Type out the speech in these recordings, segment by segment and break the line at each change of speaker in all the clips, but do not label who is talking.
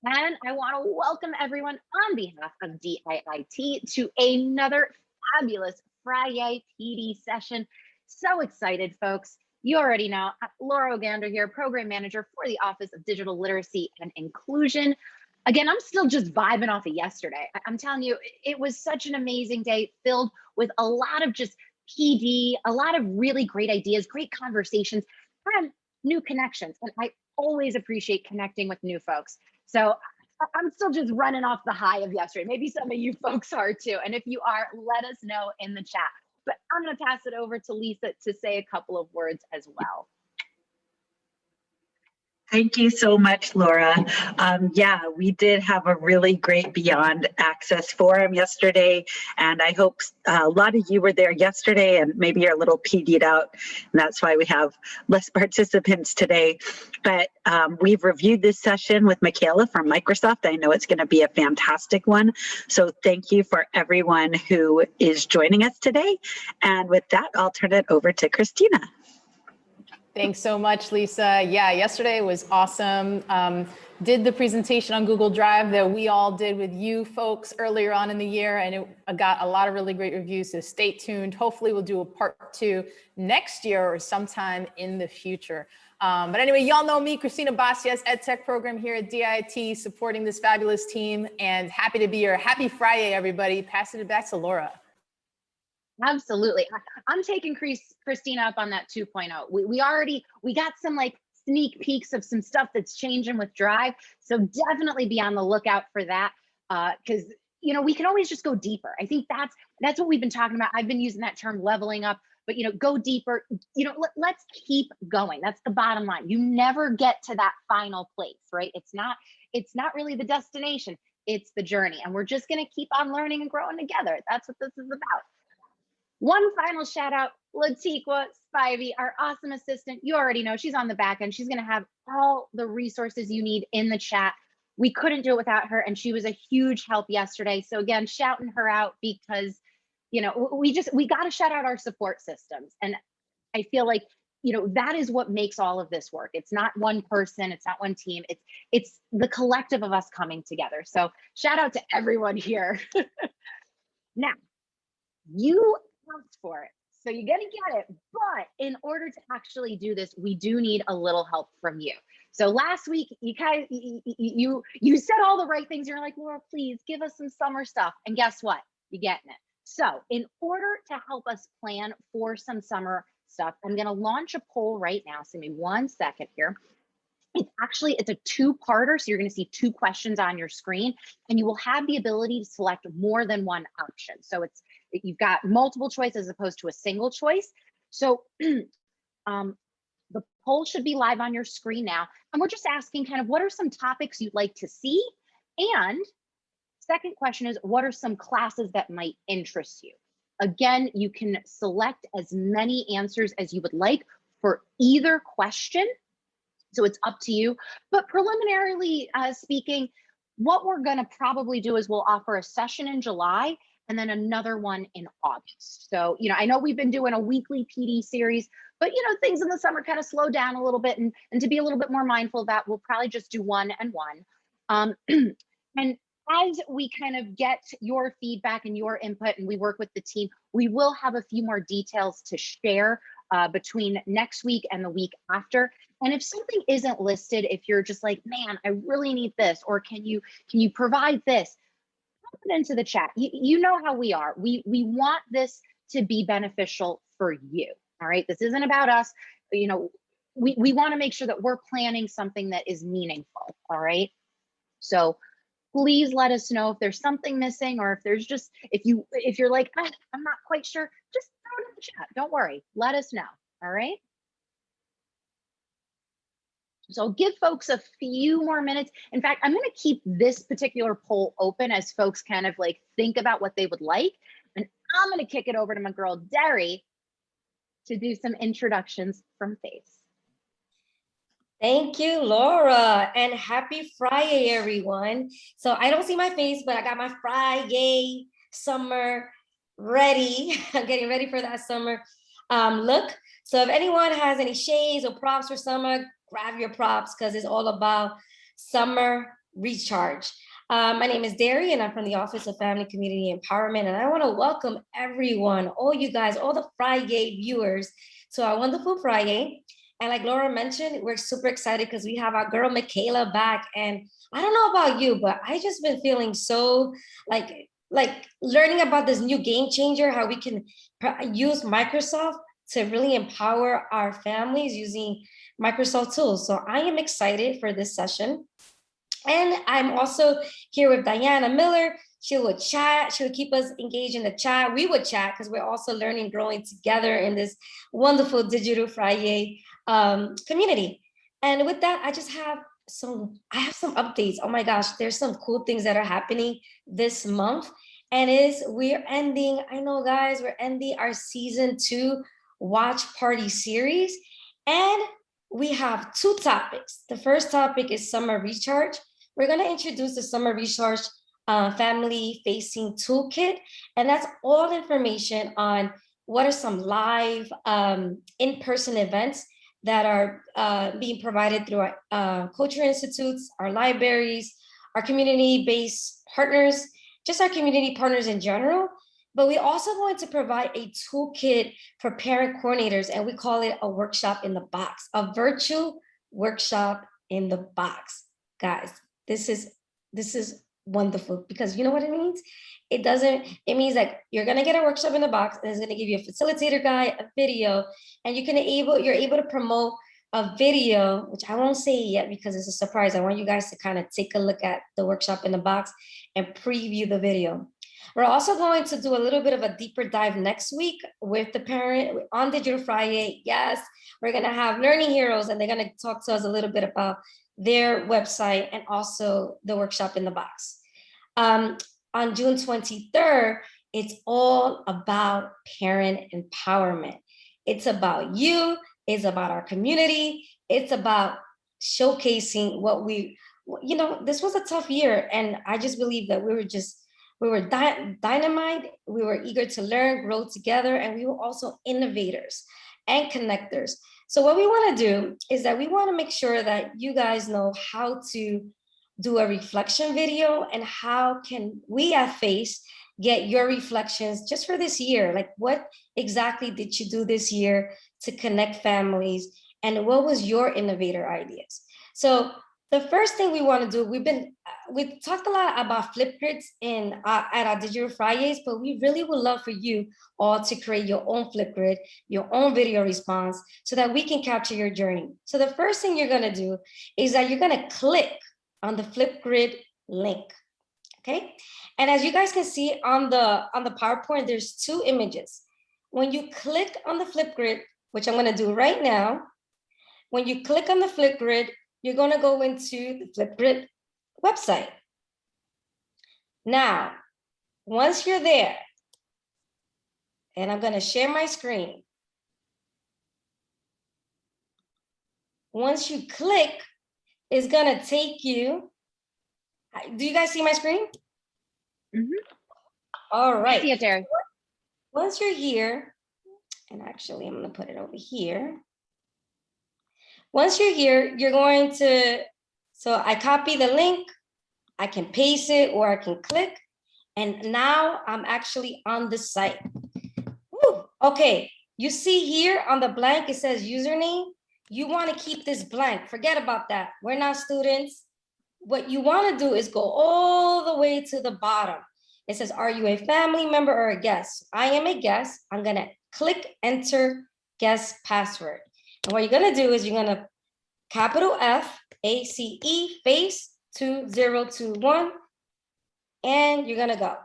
And I want to welcome everyone on behalf of DIIT to another fabulous Friday PD session. So excited, folks. You already know, Laura Ogander here, Program Manager for the Office of Digital Literacy and Inclusion. Again, I'm still just vibing off of yesterday. I'm telling you, it was such an amazing day filled with a lot of just PD, a lot of really great ideas, great conversations, and new connections. And I always appreciate connecting with new folks. So I'm still just running off the high of yesterday. Maybe some of you folks are too. And if you are, let us know in the chat. But I'm going to pass it over to Lisa to say a couple of words as well.
Thank you so much, Laura. Yeah, we did have a really great Beyond Access Forum yesterday, and I hope a lot of you were there yesterday and maybe you're a little PD'd out, and that's why we have less participants today. But we've reviewed this session with Michaela from Microsoft. I know it's going to be a fantastic one, so thank you for everyone who is joining us today. And with that, I'll turn it over to Christina.
Thanks so much, Lisa. Yeah, yesterday was awesome. Did the presentation on Google Drive that we all did with you folks earlier on in the year, and it got a lot of really great reviews, so stay tuned. Hopefully we'll do a part 2 next year or sometime in the future. But anyway, y'all know me, Christina Basias, EdTech Program here at DIT, supporting this fabulous team, and happy to be here. Happy Friday, everybody. Passing it back to Laura.
Absolutely. I'm taking Christina up on that 2.0. We got some like sneak peeks of some stuff that's changing with Drive. So definitely be on the lookout for that. Because we can always just go deeper. I think that's what we've been talking about. I've been using that term leveling up, but go deeper. Let's keep going. That's the bottom line. You never get to that final place, right? It's not really the destination, it's the journey. And we're just gonna keep on learning and growing together. That's what this is about. One final shout out, Latiqua Spivey, our awesome assistant. You already know she's on the back end. She's going to have all the resources you need in the chat. We couldn't do it without her, and she was a huge help yesterday. So again, shouting her out because, we got to shout out our support systems. And I feel like, that is what makes all of this work. It's not one person, it's not one team. It's the collective of us coming together. So shout out to everyone here. Now, you asked for it, so you're gonna get it. But in order to actually do this, we do need a little help from you. So last week, you said all the right things. You're like, Laura, please give us some summer stuff. And guess what? You're getting it. So in order to help us plan for some summer stuff, I'm gonna launch a poll right now. So give me 1 second here. It's a 2-parter, so you're going to see 2 questions on your screen, and you will have the ability to select more than one option. So you've got multiple choice as opposed to a single choice. So the poll should be live on your screen now, and we're just asking kind of what are some topics you'd like to see, and second question is what are some classes that might interest you. Again, you can select as many answers as you would like for either question. So it's up to you. But preliminarily speaking, what we're going to probably do is we'll offer a session in July and then another one in August. So, I know we've been doing a weekly PD series, but, things in the summer kind of slow down a little bit. And to be a little bit more mindful of that, we'll probably just do 1 and 1. And as we kind of get your feedback and your input and we work with the team, we will have a few more details to share between next week and the week after. And if something isn't listed, if you're just like, man, I really need this, or can you provide this, put it into the chat. You know how we are. We want this to be beneficial for you. All right. This isn't about us. We want to make sure that we're planning something that is meaningful. All right. So please let us know if there's something missing, or if there's just, if you're like, I'm not quite sure, just throw it in the chat. Don't worry. Let us know. All right. So give folks a few more minutes. In fact, I'm going to keep this particular poll open as folks kind of like think about what they would like. And I'm going to kick it over to my girl, Derry, to do some introductions from Face.
Thank you, Laura, and happy Friday, everyone. So I don't see my face, but I got my Friday summer ready. I'm getting ready for that summer look. So if anyone has any shades or props for summer, grab your props because it's all about summer recharge. My name is Derry, and I'm from the Office of Family Community Empowerment. And I want to welcome everyone, all you guys, all the Friday viewers, to our wonderful Friday. And like Laura mentioned, we're super excited because we have our girl Michaela back. And I don't know about you, but I just been feeling so like learning about this new game changer, how we can use Microsoft to really empower our families using Microsoft tools. So I am excited for this session. And I'm also here with Diana Miller. She would chat, she would keep us engaged in the chat. We would chat because we're also learning, growing together in this wonderful Digital Friday community. And with that, I have some updates. Oh my gosh, there's some cool things that are happening this month. And we're ending, I know guys, we're ending our season 2 watch party series. And we have 2 topics. The first topic is summer recharge. We're gonna introduce the summer recharge family facing toolkit. And that's all information on what are some live in-person events that are being provided through our culture institutes, our libraries, our community-based partners, just our community partners in general. But we also going to provide a toolkit for parent coordinators, and we call it a workshop in the box, a virtual workshop in the box. Guys, this is wonderful, because you know what it means? It means like you're gonna get a workshop in the box, and it's gonna give you a facilitator guide, a video, and you're able to promote a video, which I won't say yet because it's a surprise. I want you guys to kind of take a look at the workshop in the box and preview the video. We're also going to do a little bit of a deeper dive next week with the parent on Digital Friday. Yes, we're going to have learning heroes, and they're going to talk to us a little bit about their website and also the workshop in the box. On June 23rd, it's all about parent empowerment. It's about you. It's about our community. It's about showcasing what this was a tough year. And I just believe that we were dynamite. We were eager to learn, grow together, and we were also innovators and connectors. So what we want to do is that we want to make sure that you guys know how to do a reflection video, and how can we at FACE get your reflections just for this year. Like, what exactly did you do this year to connect families, and what was your innovator ideas? So the first thing we want to do, we've talked a lot about Flipgrids at our Digital Fridays, but we really would love for you all to create your own Flipgrid, your own video response, so that we can capture your journey. So the first thing you're going to do is that you're going to click on the Flipgrid link. Okay, and as you guys can see on the PowerPoint, there's 2 images. When you click on the Flipgrid, which I'm going to do right now, when you click on the Flipgrid, you're going to go into the Flipgrid website. Now, once you're there, and I'm going to share my screen. Once you click, it's going to take you. Do you guys see my screen?
Mm-hmm.
All right.
I see it, Derek.
Once you're here, and actually I'm going to put it over here. Once you're here, you're going to, so I copy the link, I can paste it, or I can click, and now I'm actually on the site. Woo! Okay, you see here on the blank, it says username. You want to keep this blank. Forget about that. We're not students. What you want to do is go all the way to the bottom. It says, are you a family member or a guest? I am a guest. I'm going to click enter guest password. And what you're going to do is you're going to capital F, ACE, FACE 2021, and you're going to go.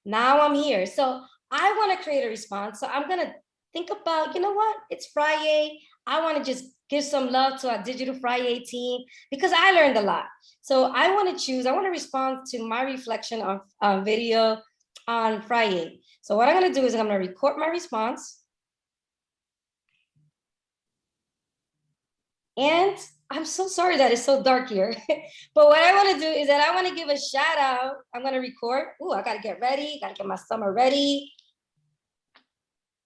Now I'm here. So I want to create a response. So I'm going to think about, you know what? It's Friday. I want to just give some love to our Digital Friday team because I learned a lot. So I want to respond to my reflection on video on Friday. So what I'm going to do is I'm going to record my response. And I'm so sorry that it's so dark here. But what I want to do is that I want to give a shout out. I'm going to record. Ooh, I got to get ready. Got to get my summer ready.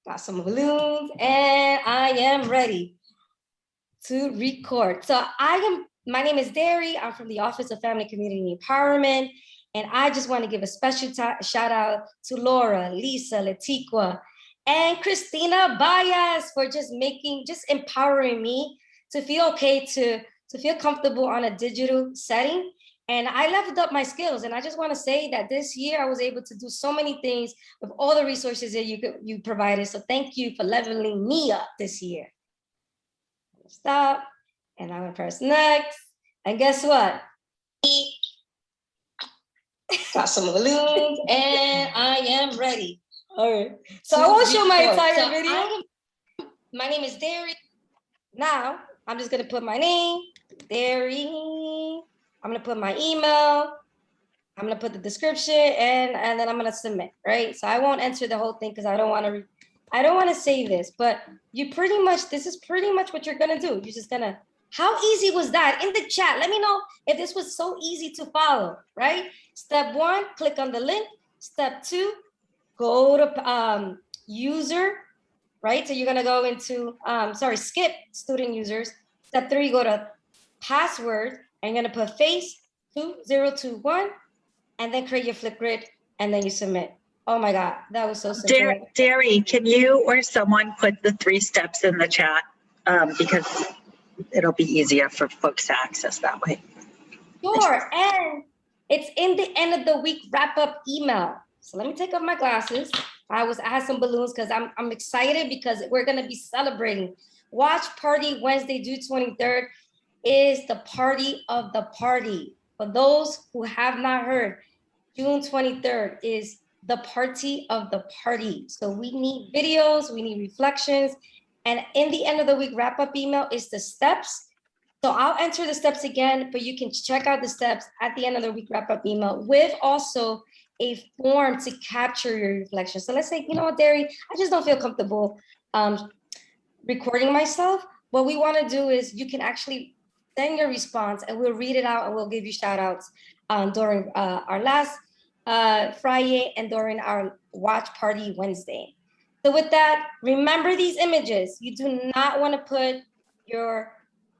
Got some balloons, and I am ready to record. So I am my name is Derry. I'm from the Office of Family Community Empowerment. And I just want to give a special shout out to Laura, Lisa, Letiqua, and Christina Baez for just empowering me to feel okay, to feel comfortable on a digital setting. And I leveled up my skills. And I just want to say that this year I was able to do so many things with all the resources that you provided. So thank you for leveling me up this year. Stop. And I'm gonna press next. And guess what? Got some balloons and I am ready. All right. So I won't show my entire video. My name is Derry. Now I'm just gonna put my name, Derry. I'm gonna put my email. I'm gonna put the description and then I'm gonna submit, right? So I won't enter the whole thing because I don't want to say this, but this is pretty much what you're gonna do. You're just gonna, how easy was that? In the chat, let me know if this was so easy to follow, right? Step 1, click on the link. Step 2, go to user, right? So you're gonna go into, skip student users. Step 3, go to password, and you're gonna put face 2021, and then create your Flipgrid, and then you submit. Oh my God, that was so simple.
Derry, can you or someone put the 3 steps in the chat? Because it'll be easier for folks to access that way.
Sure, and it's in the end of the week wrap up email. So let me take off my glasses. I had some balloons because I'm excited because we're gonna be celebrating. Watch Party Wednesday, June 23rd is the party of the party. For those who have not heard, June 23rd is the party of the party. So we need videos, we need reflections. And in the end of the week wrap-up email is the steps. So I'll enter the steps again, but you can check out the steps at the end of the week wrap-up email with also a form to capture your reflection. So let's say, you know what, Derry, I just don't feel comfortable recording myself. What we wanna do is you can actually send your response and we'll read it out and we'll give you shout outs during our last Friday and during our watch party Wednesday. So with that, remember these images. You do not want to put your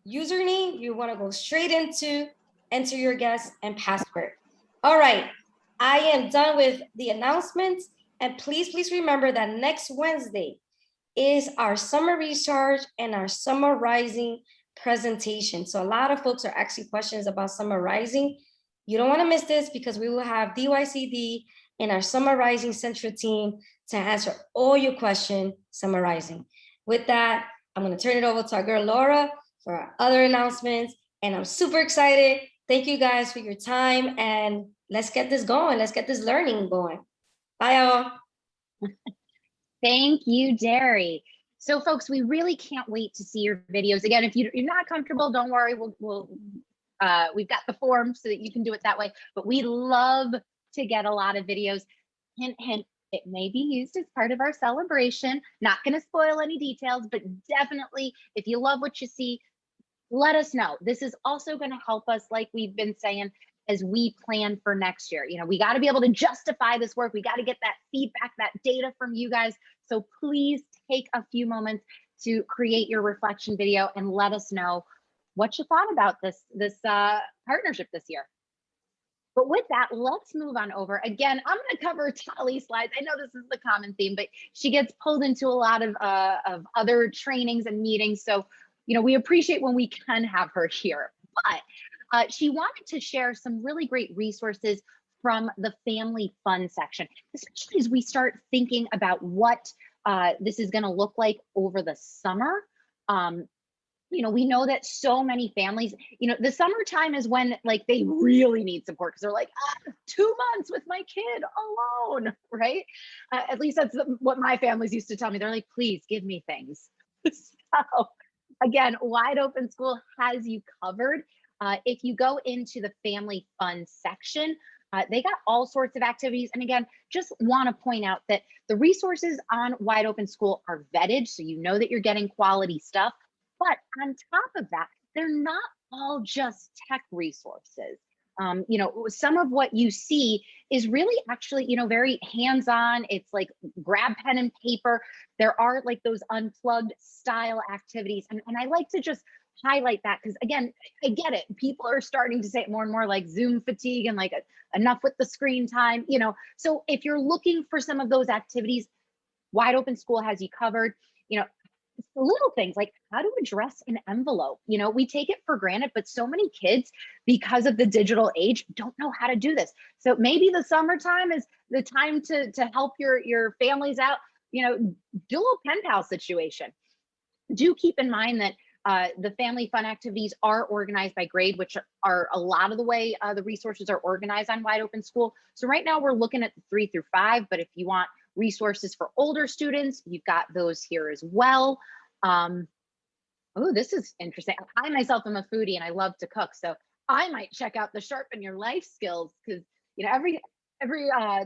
username. You want to go straight into enter your guest and password. All right, I am done with the announcements. And please remember that next Wednesday is our summer recharge and our summer rising presentation. So a lot of folks are asking questions about summer rising. You don't want to miss this because we will have DYCD and our Summer Rising Central team to answer all your questions summarizing. With that, I'm going to turn it over to our girl Laura for our other announcements. And I'm super excited. Thank you guys for your time. And let's get this going. Let's get this learning going. Bye, y'all.
Thank you, Derry. So folks, we really can't wait to see your videos. Again, if you're not comfortable, don't worry. We've got the form so that you can do it that way, but we love to get a lot of videos. Hint, hint, it may be used as part of our celebration. Not going to spoil any details, but definitely if you love what you see, let us know. This is also going to help us, like we've been saying, as we plan for next year. You know, we got to be able to justify this work. We got to get that feedback, that data from you guys. So please take a few moments to create your reflection video and let us know what you thought about this partnership this year. But with that, let's move on over. Again, I'm going to cover Tali's slides. I know this is the common theme, but she gets pulled into a lot of other trainings and meetings. So, you know, we appreciate when we can have her here. But she wanted to share some really great resources from the family fun section, especially as we start thinking about what this is going to look like over the summer. You know, we know that so many families, you know, the summertime is when like they really need support because they're like, 2 months with my kid alone, right? At least that's what my families used to tell me. They're like, please give me things. So again, Wide Open School has you covered. If you go into the family fun section, they got all sorts of activities. And again, just want to point out that the resources on Wide Open School are vetted, so you know that you're getting quality stuff. But on top of that, they're not all just tech resources. You know, some of what you see is really actually, you know, very hands-on. It's like grab pen and paper. There are like those unplugged style activities. And I like to just highlight that, because again, I get it. People are starting to say it more and more, like Zoom fatigue and like enough with the screen time, you know. So if you're looking for some of those activities, Wide Open School has you covered. You know, little things like how to address an envelope. You know, we take it for granted, but so many kids, because of the digital age, don't know how to do this. So maybe the summertime is the time to help your families out. You know, do a little pen pal situation. Do keep in mind that the family fun activities are organized by grade, which are a lot of the way the resources are organized on Wide Open School. So right now we're looking at the 3 through 5, but if you want resources for older students, you've got those here as well. Oh, this is interesting. I myself am a foodie and I love to cook, so I might check out the Sharpen Your Life Skills, because you know every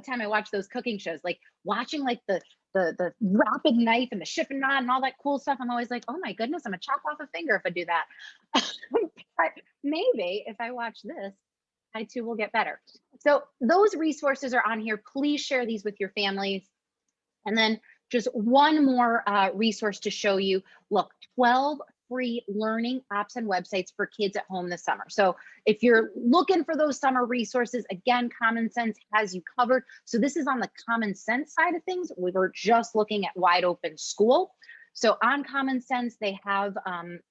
time I watch those cooking shows, like watching like the rapid knife and the shipping knot and all that cool stuff, I'm always like, oh my goodness, I'm gonna chop off a finger if I do that. But maybe if I watch this, I too will get better. So those resources are on here. Please share these with your families. And then just one more resource to show you. Look, 12 free learning apps and websites for kids at home this summer. So if you're looking for those summer resources, again, Common Sense has you covered. So this is on the Common Sense side of things. We were just looking at Wide Open School. So on Common Sense, they have,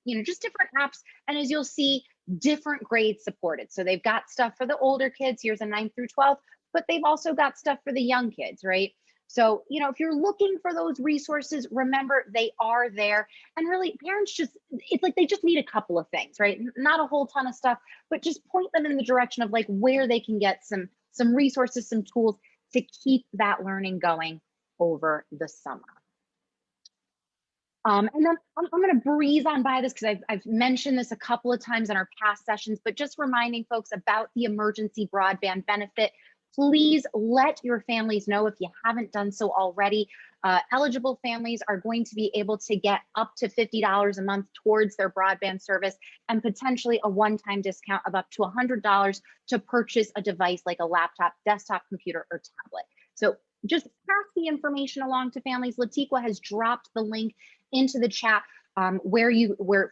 you know, just different apps. And as you'll see, different grades supported. So they've got stuff for the older kids. Here's a 9 through 12, but they've also got stuff for the young kids, right? So, you know, if you're looking for those resources, remember they are there. And really, parents just, it's like they just need a couple of things, right? Not a whole ton of stuff, but just point them in the direction of like where they can get some resources, some tools to keep that learning going over the summer. And then I'm going to breeze on by this because I've mentioned this a couple of times in our past sessions, but just reminding folks about the emergency broadband benefit. Please let your families know if you haven't done so already. Eligible families are going to be able to get up to $50 a month towards their broadband service, and potentially a one-time discount of up to $100 to purchase a device like a laptop, desktop computer, or tablet. So just pass the information along to families. Latiqua has dropped the link into the chat where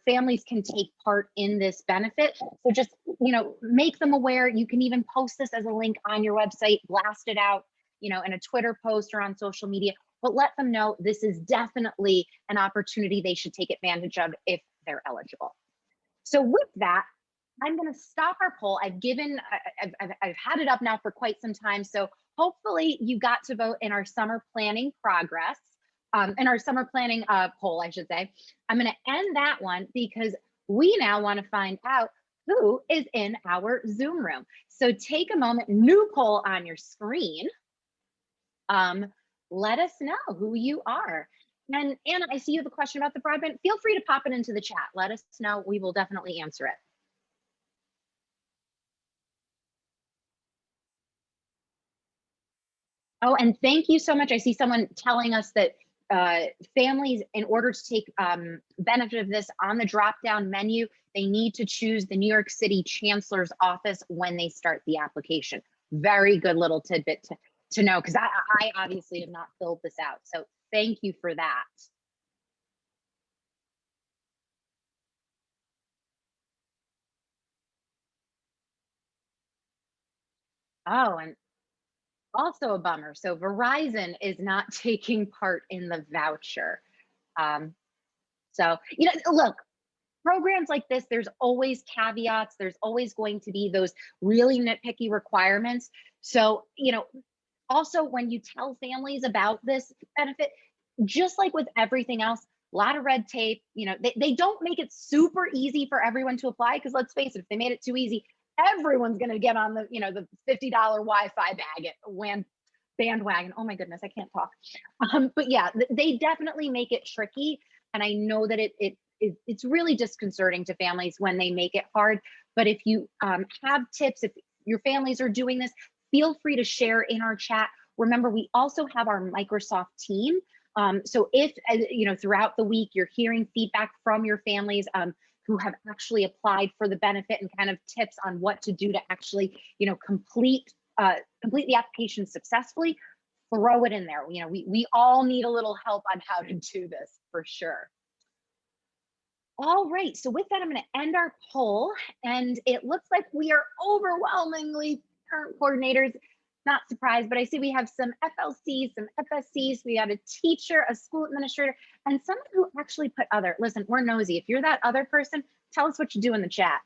families can take part in this benefit. So just, you know, make them aware. You can even post this as a link on your website, blast it out, you know, in a Twitter post or on social media, but let them know this is definitely an opportunity they should take advantage of if they're eligible. So with that, I'm going to stop our poll. I've had it up now for quite some time. So hopefully you got to vote in our summer planning progress. In our summer planning poll, I should say. I'm going to end that one because we now want to find out who is in our Zoom room. So take a moment, new poll on your screen. Let us know who you are. And Anna, I see you have a question about the broadband. Feel free to pop it into the chat. Let us know. We will definitely answer it. Oh, and thank you so much. I see someone telling us that families, in order to take benefit of this on the drop-down menu, they need to choose the New York City Chancellor's Office when they start the application. Very good little tidbit to know, because I obviously have not filled this out. So thank you for that. Oh, and also a bummer. So Verizon is not taking part in the voucher. So, you know, look, programs like this, there's always caveats. There's always going to be those really nitpicky requirements. So, you know, also when you tell families about this benefit, just like with everything else, a lot of red tape, you know, they don't make it super easy for everyone to apply, because let's face it, if they made it too easy, everyone's going to get on the, you know, the $50 Wi-Fi bandwagon. Oh my goodness, I can't talk. But yeah, they definitely make it tricky. And I know that it's really disconcerting to families when they make it hard. But if you have tips, if your families are doing this, feel free to share in our chat. Remember, we also have our Microsoft team. So if, you know, throughout the week, you're hearing feedback from your families who have actually applied for the benefit, and kind of tips on what to do to actually, you know, complete the application successfully, throw it in there. You know, we all need a little help on how to do this for sure. All right, so with that, I'm going to end our poll, and it looks like we are overwhelmingly parent coordinators. Not surprised, but I see we have some FLCs, some FSCs, we got a teacher, a school administrator, and someone who actually put other. Listen, we're nosy. If you're that other person, tell us what you do in the chat.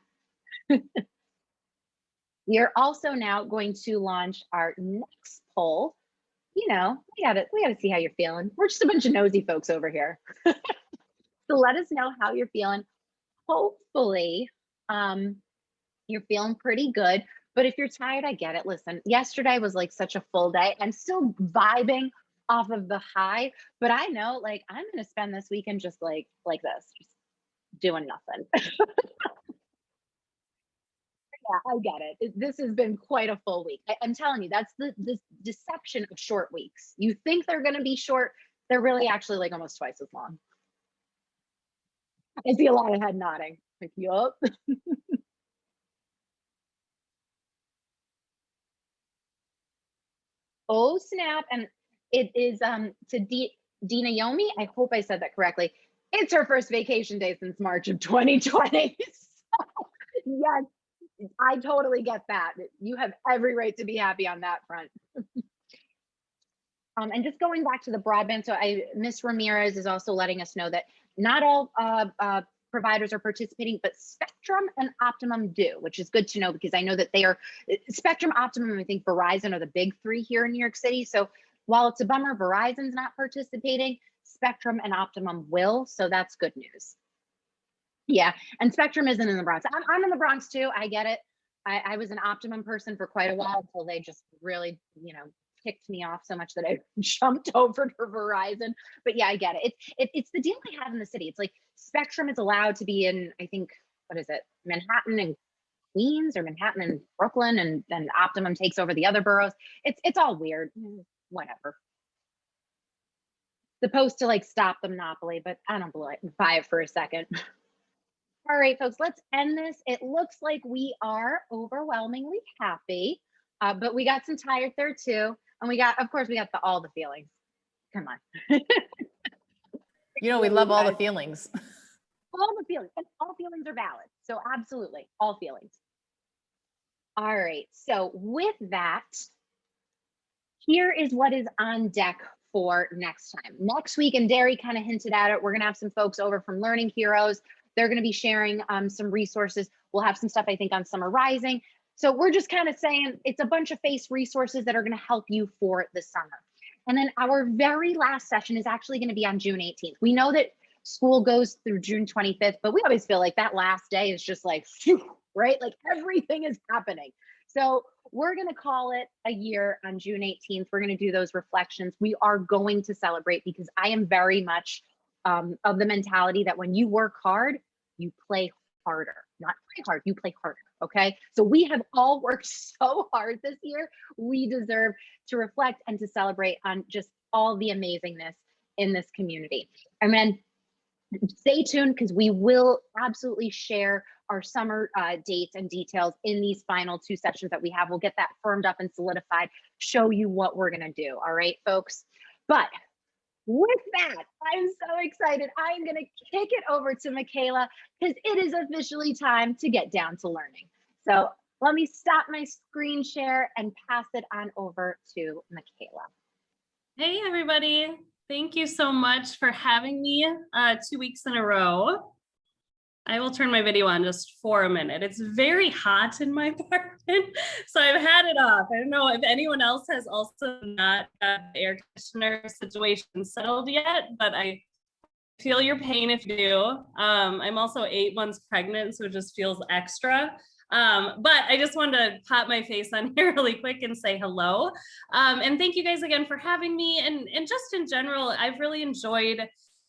We are also now going to launch our next poll. You know, we gotta see how you're feeling. We're just a bunch of nosy folks over here. So let us know how you're feeling. Hopefully, you're feeling pretty good. But if you're tired, I get it. Listen, yesterday was like such a full day. I'm still vibing off of the high, but I know like I'm gonna spend this weekend just like this, just doing nothing. Yeah, I get it. This has been quite a full week. I'm telling you, that's the deception of short weeks. You think they're gonna be short, they're really actually like almost twice as long. I see a lot of head nodding. Like, yup. Oh snap! And it is to Dina Yomi. I hope I said that correctly. It's her first vacation day since March of 2020. So, yes, I totally get that. You have every right to be happy on that front. And just going back to the broadband, so Miss Ramirez is also letting us know that not all providers are participating, but Spectrum and Optimum do, which is good to know because I know that they are Spectrum, Optimum, I think Verizon are the big three here in New York City. So while it's a bummer, Verizon's not participating, Spectrum and Optimum will. So that's good news. Yeah, and Spectrum isn't in the Bronx. I'm in the Bronx too. I get it. I was an Optimum person for quite a while until they just really, kicked me off so much that I jumped over to Verizon. But yeah, I get it. It's the deal I have in the city. It's like Spectrum is allowed to be in, I think, what is it, Manhattan and Queens or Manhattan and Brooklyn, and then Optimum takes over the other boroughs. It's all weird. Whatever. Supposed to like stop the monopoly, but I don't buy it for a second. All right, folks, let's end this. It looks like we are overwhelmingly happy, but we got some tired there too. And we got all the feelings. Come on.
We love all the feelings.
All the feelings, and all feelings are valid. So absolutely, all feelings. All right, so with that, here is what is on deck for next time. Next week, and Derry kind of hinted at it, we're gonna have some folks over from Learning Heroes. They're gonna be sharing some resources. We'll have some stuff, I think, on Summer Rising. So we're just kind of saying it's a bunch of FACE resources that are going to help you for the summer. And then our very last session is actually going to be on June 18th. We know that school goes through June 25th, but we always feel like that last day is just like, phew, right? Like everything is happening. So we're going to call it a year on June 18th. We're going to do those reflections. We are going to celebrate because I am very much of the mentality that when you work hard, you play harder. Not play hard, you play harder. Okay, so we have all worked so hard this year. We deserve to reflect and to celebrate on just all the amazingness in this community. And then stay tuned because we will absolutely share our summer dates and details in these final 2 sessions that we have. We'll get that firmed up and solidified, show you what we're going to do. All right, folks. But with that, I'm so excited. I'm going to kick it over to Michaela because it is officially time to get down to learning. So let me stop my screen share and pass it on over to Michaela.
Hey, everybody. Thank you so much for having me 2 weeks in a row. I will turn my video on just for a minute. It's very hot in my apartment, so I've had it off. I don't know if anyone else has also not got the air conditioner situation settled yet, but I feel your pain if you do. I'm also 8 months pregnant, so it just feels extra. But I just wanted to pop my face on here really quick and say hello. And thank you guys again for having me. And just in general, I've really enjoyed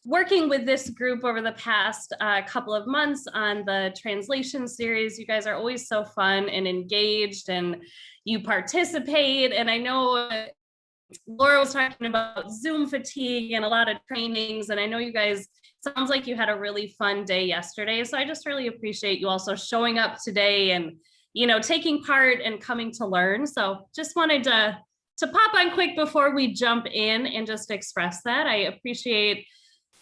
working with this group over the past couple of months on the translation series. You guys are always so fun and engaged, and you participate. And I know Laura was talking about Zoom fatigue and a lot of trainings, and I know you guys, sounds like you had a really fun day yesterday. So I just really appreciate you also showing up today and, taking part and coming to learn. So just wanted to pop on quick before we jump in and just express that. I appreciate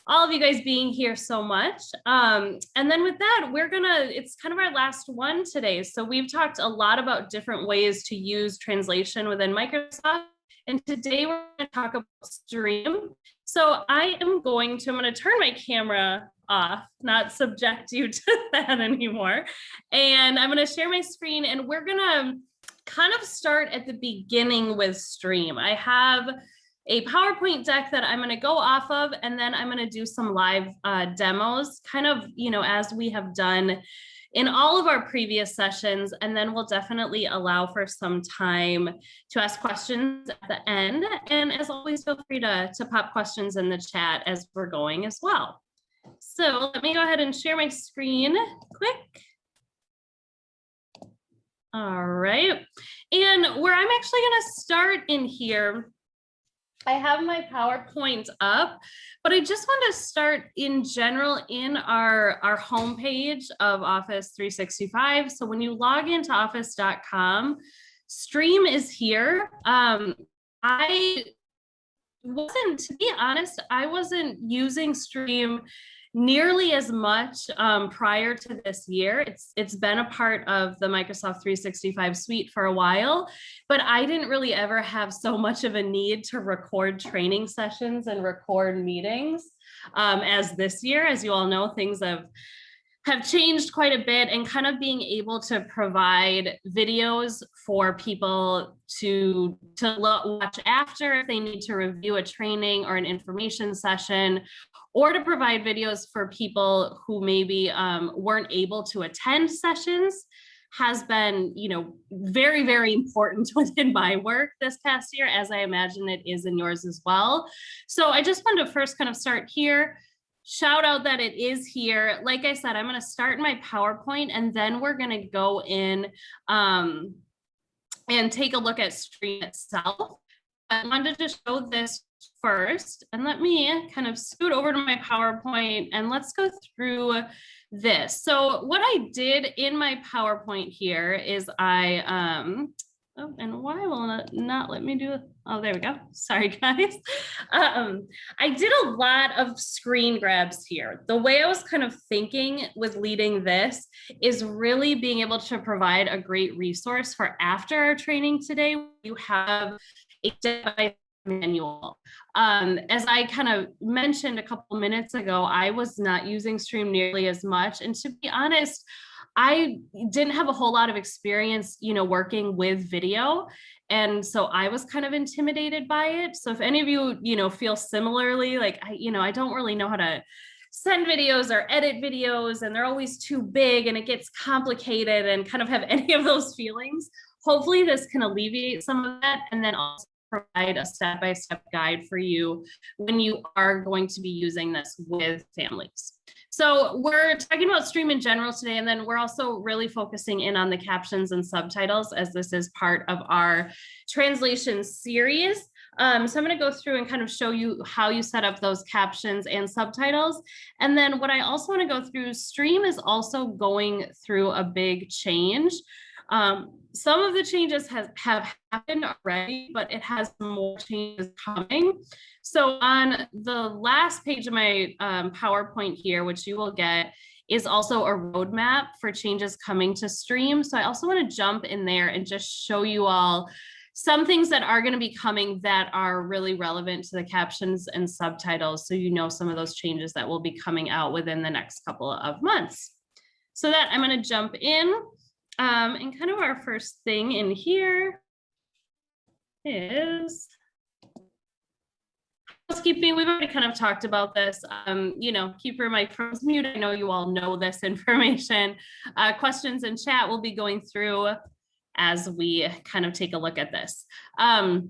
all of you guys being here so much. And then with that, it's kind of our last one today. So we've talked a lot about different ways to use translation within Microsoft. And today we're going to talk about Stream. So I'm going to turn my camera off, not subject you to that anymore. And I'm going to share my screen, and we're going to kind of start at the beginning with Stream. I have a PowerPoint deck that I'm going to go off of, and then I'm going to do some live demos, kind of, as we have done in all of our previous sessions. And then we'll definitely allow for some time to ask questions at the end. And as always, feel free to pop questions in the chat as we're going as well. So let me go ahead and share my screen quick. All right. And where I'm actually going to start in here, I have my PowerPoint up, but I just want to start in general in our homepage of Office 365. So when you log into office.com, Stream is here. To be honest, I wasn't using Stream nearly as much prior to this year. It's been a part of the Microsoft 365 suite for a while, but I didn't really ever have so much of a need to record training sessions and record meetings as this year. As you all know, things have changed quite a bit, and kind of being able to provide videos for people to watch after if they need to review a training or an information session, or to provide videos for people who maybe weren't able to attend sessions has been, very, very important within my work this past year, as I imagine it is in yours as well. So I just wanted to first kind of start here. Shout out that it is here. Like I said, I'm going to start in my PowerPoint, and then we're going to go in and take a look at Stream itself. I wanted to show this first, and let me kind of scoot over to my PowerPoint and let's go through this. So what I did in my PowerPoint here is oh, and why will it not let me do it? Oh, there we go. Sorry, guys. I did a lot of screen grabs here. The way I was kind of thinking with leading this is really being able to provide a great resource for after our training today. You have a step-by-step manual. As I kind of mentioned a couple minutes ago, I was not using Stream nearly as much. And to be honest, I didn't have a whole lot of experience, working with video. And so I was kind of intimidated by it. So if any of you, feel similarly, like, I don't really know how to send videos or edit videos, and they're always too big and it gets complicated, and kind of have any of those feelings, hopefully this can alleviate some of that, and then also provide a step-by-step guide for you when you are going to be using this with families. So we're talking about Stream in general today, and then we're also really focusing in on the captions and subtitles, as this is part of our translation series. So I'm going to go through and kind of show you how you set up those captions and subtitles. And then what I also want to go through, Stream is also going through a big change. Some of the changes have happened already, but it has more changes coming. So on the last page of my PowerPoint here, which you will get, is also a roadmap for changes coming to Stream. So I also want to jump in there and just show you all some things that are going to be coming that are really relevant to the captions and subtitles, so some of those changes that will be coming out within the next couple of months. So that I'm going to jump in. And kind of our first thing in here is housekeeping. We've already kind of talked about this. Keep your microphones muted. I know you all know this information. Questions in chat will be going through as we kind of take a look at this. And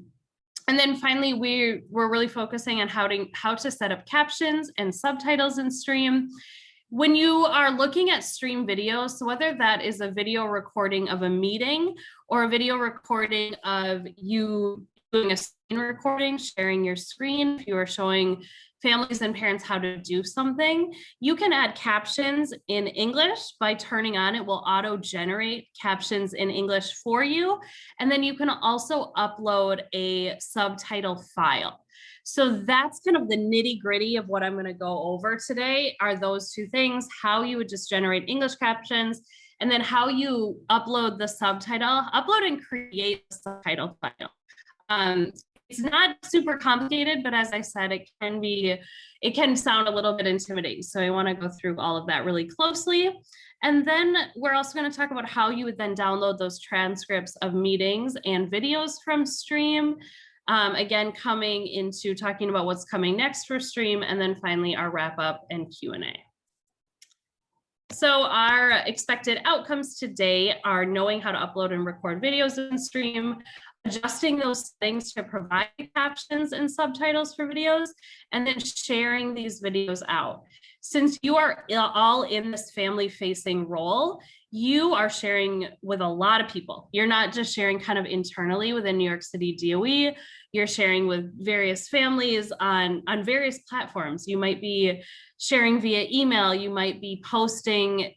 then finally, we're really focusing on how to set up captions and subtitles in Stream. When you are looking at Stream videos, so whether that is a video recording of a meeting or a video recording of you doing a screen recording, sharing your screen, if you are showing families and parents how to do something, you can add captions in English by turning on. It will auto-generate captions in English for you. And then you can also upload a subtitle file. So that's kind of the nitty-gritty of what I'm going to go over today, are those two things: how you would just generate English captions, and then how you upload the subtitle, upload and create the subtitle file. It's not super complicated, but as I said, it can sound a little bit intimidating. So I want to go through all of that really closely. And then we're also going to talk about how you would then download those transcripts of meetings and videos from Stream. Again, coming into talking about what's coming next for Stream, and then finally our wrap up and Q&A. So our expected outcomes today are knowing how to upload and record videos in Stream, adjusting those settings to provide captions and subtitles for videos, and then sharing these videos out. Since you are all in this family-facing role, you are sharing with a lot of people. You're not just sharing kind of internally within New York City DOE, you're sharing with various families on various platforms. You might be sharing via email, you might be posting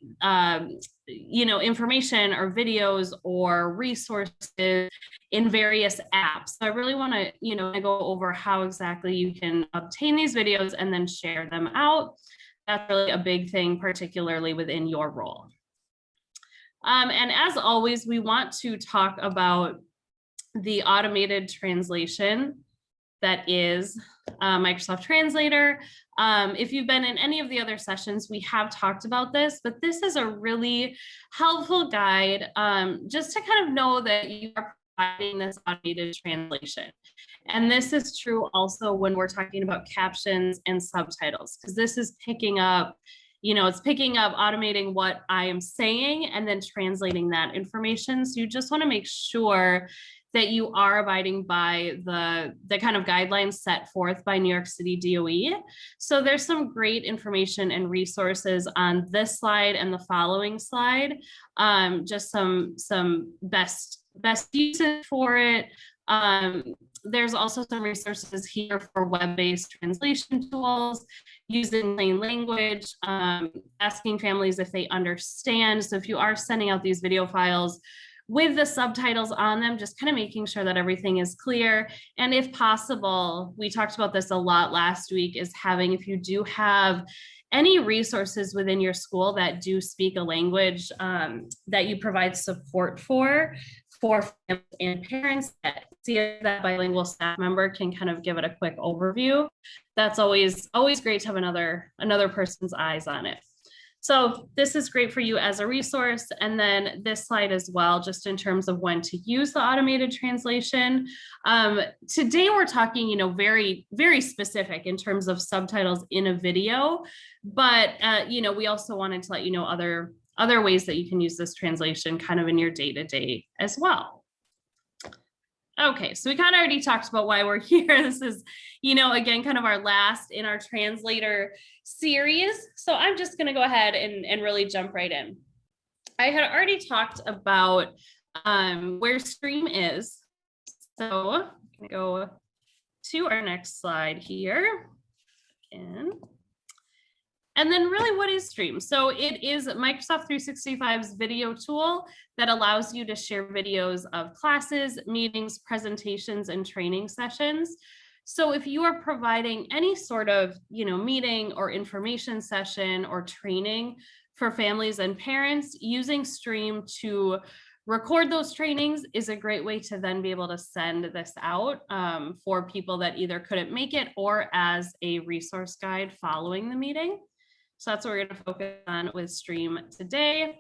information or videos or resources in various apps. So I really want to go over how exactly you can obtain these videos and then share them out. That's really a big thing, particularly within your role. And as always, we want to talk about the automated translation that is Microsoft Translator. If you've been in any of the other sessions, we have talked about this, but this is a really helpful guide just to kind of know that you are providing this automated translation. And this is true also when we're talking about captions and subtitles, because this is picking up, it's picking up, automating what I am saying and then translating that information. So you just want to make sure that you are abiding by the kind of guidelines set forth by New York City DOE. So there's some great information and resources on this slide and the following slide, just some best uses for it. There's also some resources here for web-based translation tools, using plain language, asking families if they understand. So if you are sending out these video files with the subtitles on them, just kind of making sure that everything is clear. And if possible, we talked about this a lot last week, is having, if you do have any resources within your school that do speak a language that you provide support for families and parents, that see if that bilingual staff member can kind of give it a quick overview. That's always great to have another person's eyes on it. So this is great for you as a resource. And then this slide as well, just in terms of when to use the automated translation. Today we're talking, very, very specific in terms of subtitles in a video, but we also wanted to let you know other ways that you can use this translation kind of in your day-to-day as well. Okay, so we kind of already talked about why we're here. This is, again, kind of our last in our translator series. So I'm just going to go ahead and really jump right in. I had already talked about where Stream is. So I'm going to go to our next slide here. And then really, what is Stream? So it is Microsoft 365's video tool that allows you to share videos of classes, meetings, presentations, and training sessions. So if you are providing any sort of, meeting or information session or training for families and parents, using Stream to record those trainings is a great way to then be able to send this out for people that either couldn't make it or as a resource guide following the meeting. So that's what we're going to focus on with Stream today.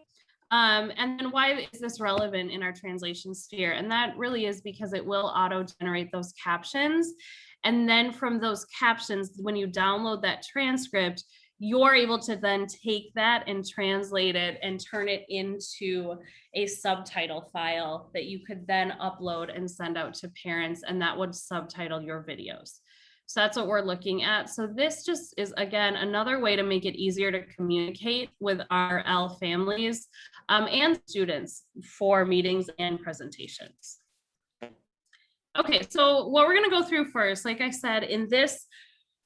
And then why is this relevant in our translation sphere? And that really is because it will auto-generate those captions. And then from those captions, when you download that transcript, you're able to then take that and translate it and turn it into a subtitle file that you could then upload and send out to parents, and that would subtitle your videos. So that's what we're looking at. So this just is, again, another way to make it easier to communicate with our L families and students for meetings and presentations. Okay, so what we're gonna go through first, like I said, in this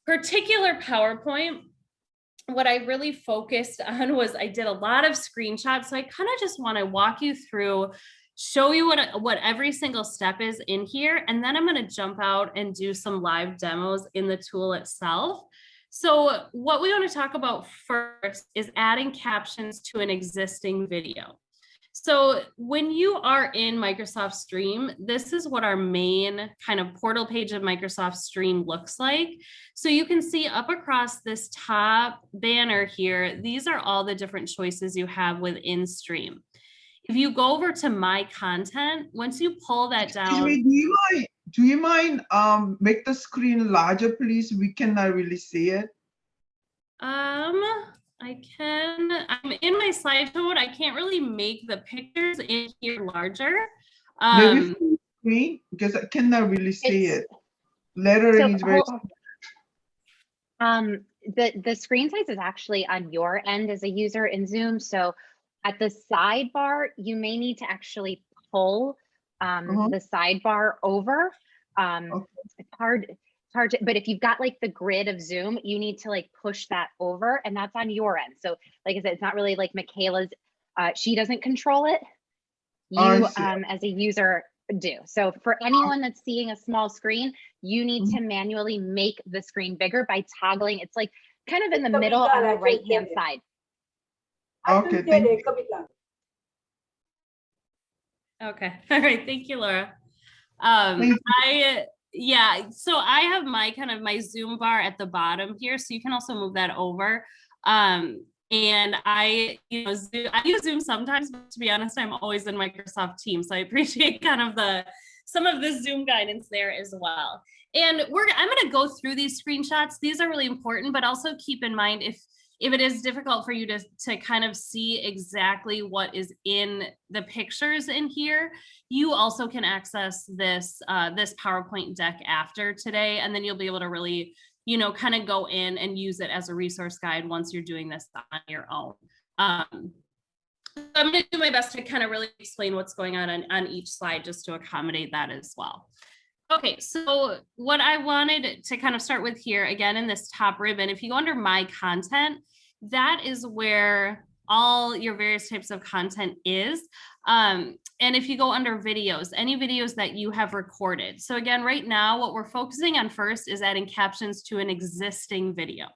particular PowerPoint, what I really focused on was I did a lot of screenshots. So I kind of just want to walk you through, show you what every single step is in here. And then I'm going to jump out and do some live demos in the tool itself. So what we want to talk about first is adding captions to an existing video. So when you are in Microsoft Stream, this is what our main kind of portal page of Microsoft Stream looks like. So you can see up across this top banner here, these are all the different choices you have within Stream. If you go over to My Content, once you pull that down.
Do you mind make the screen larger, please? We cannot really see it.
I can, I'm in my slideshow mode. I can't really make the pictures in here larger.
Maybe full screen, because I cannot really see it. Lettering is very small.
The screen size is actually on your end as a user in Zoom. So at the sidebar, you may need to actually pull the sidebar over. It's hard to, but if you've got like the grid of Zoom, you need to like push that over, and that's on your end. So like I said, it's not really like Michaela's, she doesn't control it. You as a user do. So for anyone that's seeing a small screen, you need to manually make the screen bigger by toggling. It's like kind of in the middle on the right hand side.
Okay, thank you.
Okay, all right, thank you, Laura. Yeah, so I have my kind of my Zoom bar at the bottom here, so you can also move that over. And I use Zoom sometimes, but to be honest, I'm always in Microsoft Teams, so I appreciate kind of some of the Zoom guidance there as well. And I'm going to go through these screenshots. These are really important, but also keep in mind if it is difficult for you to kind of see exactly what is in the pictures in here, you also can access this this PowerPoint deck after today, and then you'll be able to really, kind of go in and use it as a resource guide once you're doing this on your own. I'm going to do my best to kind of really explain what's going on each slide just to accommodate that as well. Okay, so what I wanted to kind of start with here, again, in this top ribbon, if you go under My Content, that is where all your various types of content is. And if you go under videos, any videos that you have recorded. So again, right now, what we're focusing on first is adding captions to an existing video.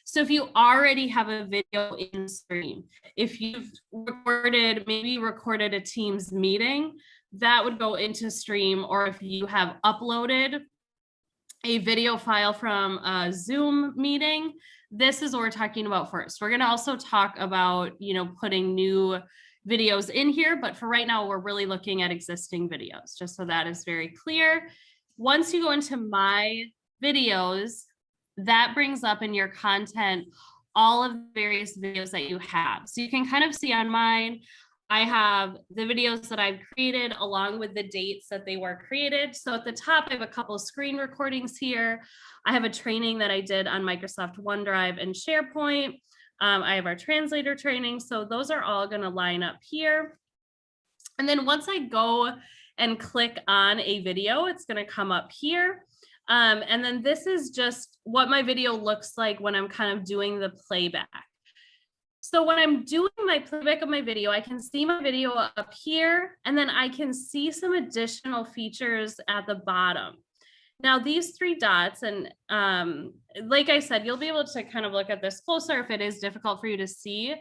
So if you already have a video in Stream, if you've maybe recorded a Teams meeting, that would go into Stream, or if you have uploaded a video file from a Zoom meeting, this is what we're talking about first. We're going to also talk about, putting new videos in here, but for right now, we're really looking at existing videos, just so that is very clear. Once you go into My Videos, that brings up in your content all of the various videos that you have. So you can kind of see on mine, I have the videos that I've created along with the dates that they were created. So at the top, I have a couple of screen recordings here. I have a training that I did on Microsoft OneDrive and SharePoint. I have our translator training. So those are all going to line up here. And then once I go and click on a video, it's going to come up here. And then this is just what my video looks like when I'm kind of doing the playback. So when I'm doing my playback of my video, I can see my video up here, and then I can see some additional features at the bottom. Now these three dots, and like I said, you'll be able to kind of look at this closer if it is difficult for you to see.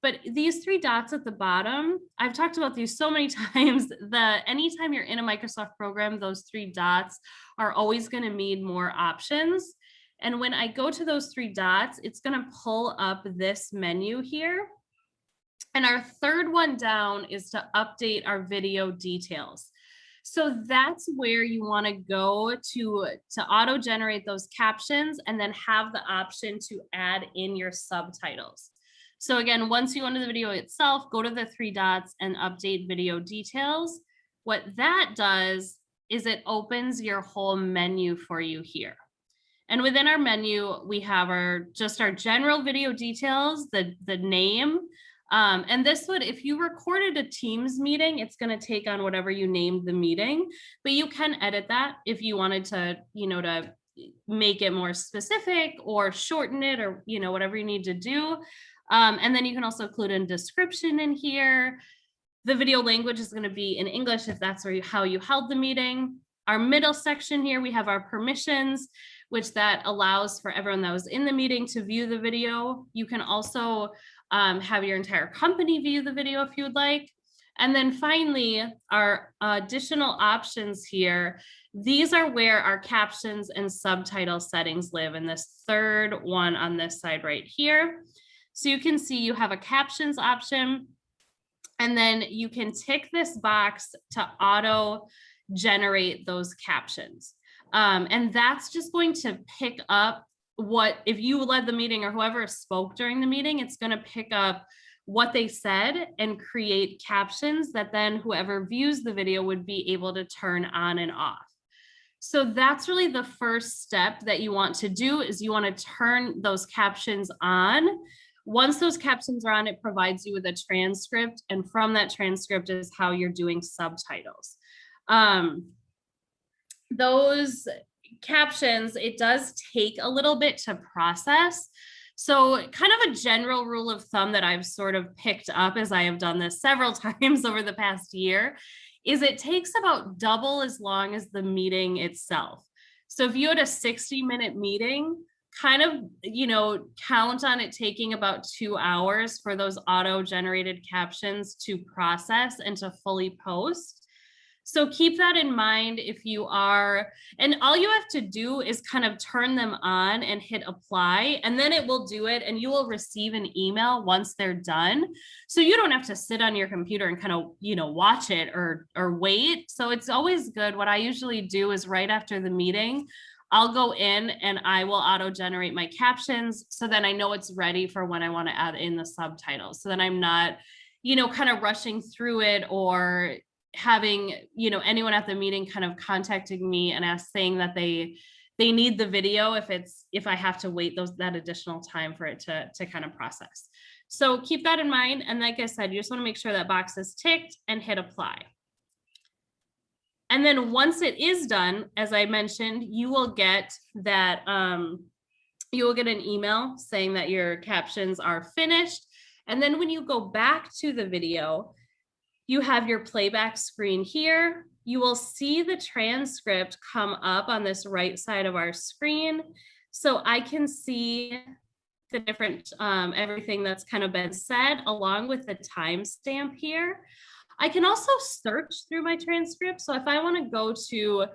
But these three dots at the bottom, I've talked about these so many times that anytime you're in a Microsoft program, those three dots are always going to mean more options. And when I go to those three dots, it's going to pull up this menu here. And our third one down is to update our video details. So that's where you want to go to auto generate those captions and then have the option to add in your subtitles. So again, once you go into the video itself, go to the three dots and update video details. What that does is it opens your whole menu for you here. And within our menu, we have our general video details, the name, And this would, if you recorded a Teams meeting, it's going to take on whatever you named the meeting, but you can edit that if you wanted to, to make it more specific or shorten it, or, whatever you need to do. And then you can also include a description in here. The video language is going to be in English if that's how you held the meeting. Our middle section here, we have our permissions, which that allows for everyone that was in the meeting to view the video. You can also have your entire company view the video if you would like. And then finally, our additional options here, these are where our captions and subtitle settings live in this third one on this side right here. So you can see you have a captions option, and then you can tick this box to auto generate those captions. And that's just going to pick up if you led the meeting or whoever spoke during the meeting, it's going to pick up what they said and create captions that then whoever views the video would be able to turn on and off. So that's really the first step that you want to do, is you want to turn those captions on. Once those captions are on, it provides you with a transcript, and from that transcript is how you're doing subtitles. Those captions, it does take a little bit to process. So kind of a general rule of thumb that I've sort of picked up as I have done this several times over the past year is it takes about double as long as the meeting itself. So if you had a 60-minute meeting, kind of, count on it taking about 2 hours for those auto-generated captions to process and to fully post. So keep that in mind if you are, and all you have to do is kind of turn them on and hit apply, and then it will do it, and you will receive an email once they're done. So you don't have to sit on your computer and kind of, watch it or wait. So it's always good. What I usually do is right after the meeting, I'll go in and I will auto generate my captions. So then I know it's ready for when I want to add in the subtitles. So then I'm not, kind of rushing through it, or having, anyone at the meeting kind of contacting me and saying that they need the video if I have to wait that additional time for it to kind of process. So keep that in mind. And like I said, you just want to make sure that box is ticked and hit apply. And then once it is done, as I mentioned, you will get that, you will get an email saying that your captions are finished. And then when you go back to the video, you have your playback screen here. You will see the transcript come up on this right side of our screen. So I can see the different, everything that's kind of been said along with the timestamp here. I can also search through my transcript. So if I want to go to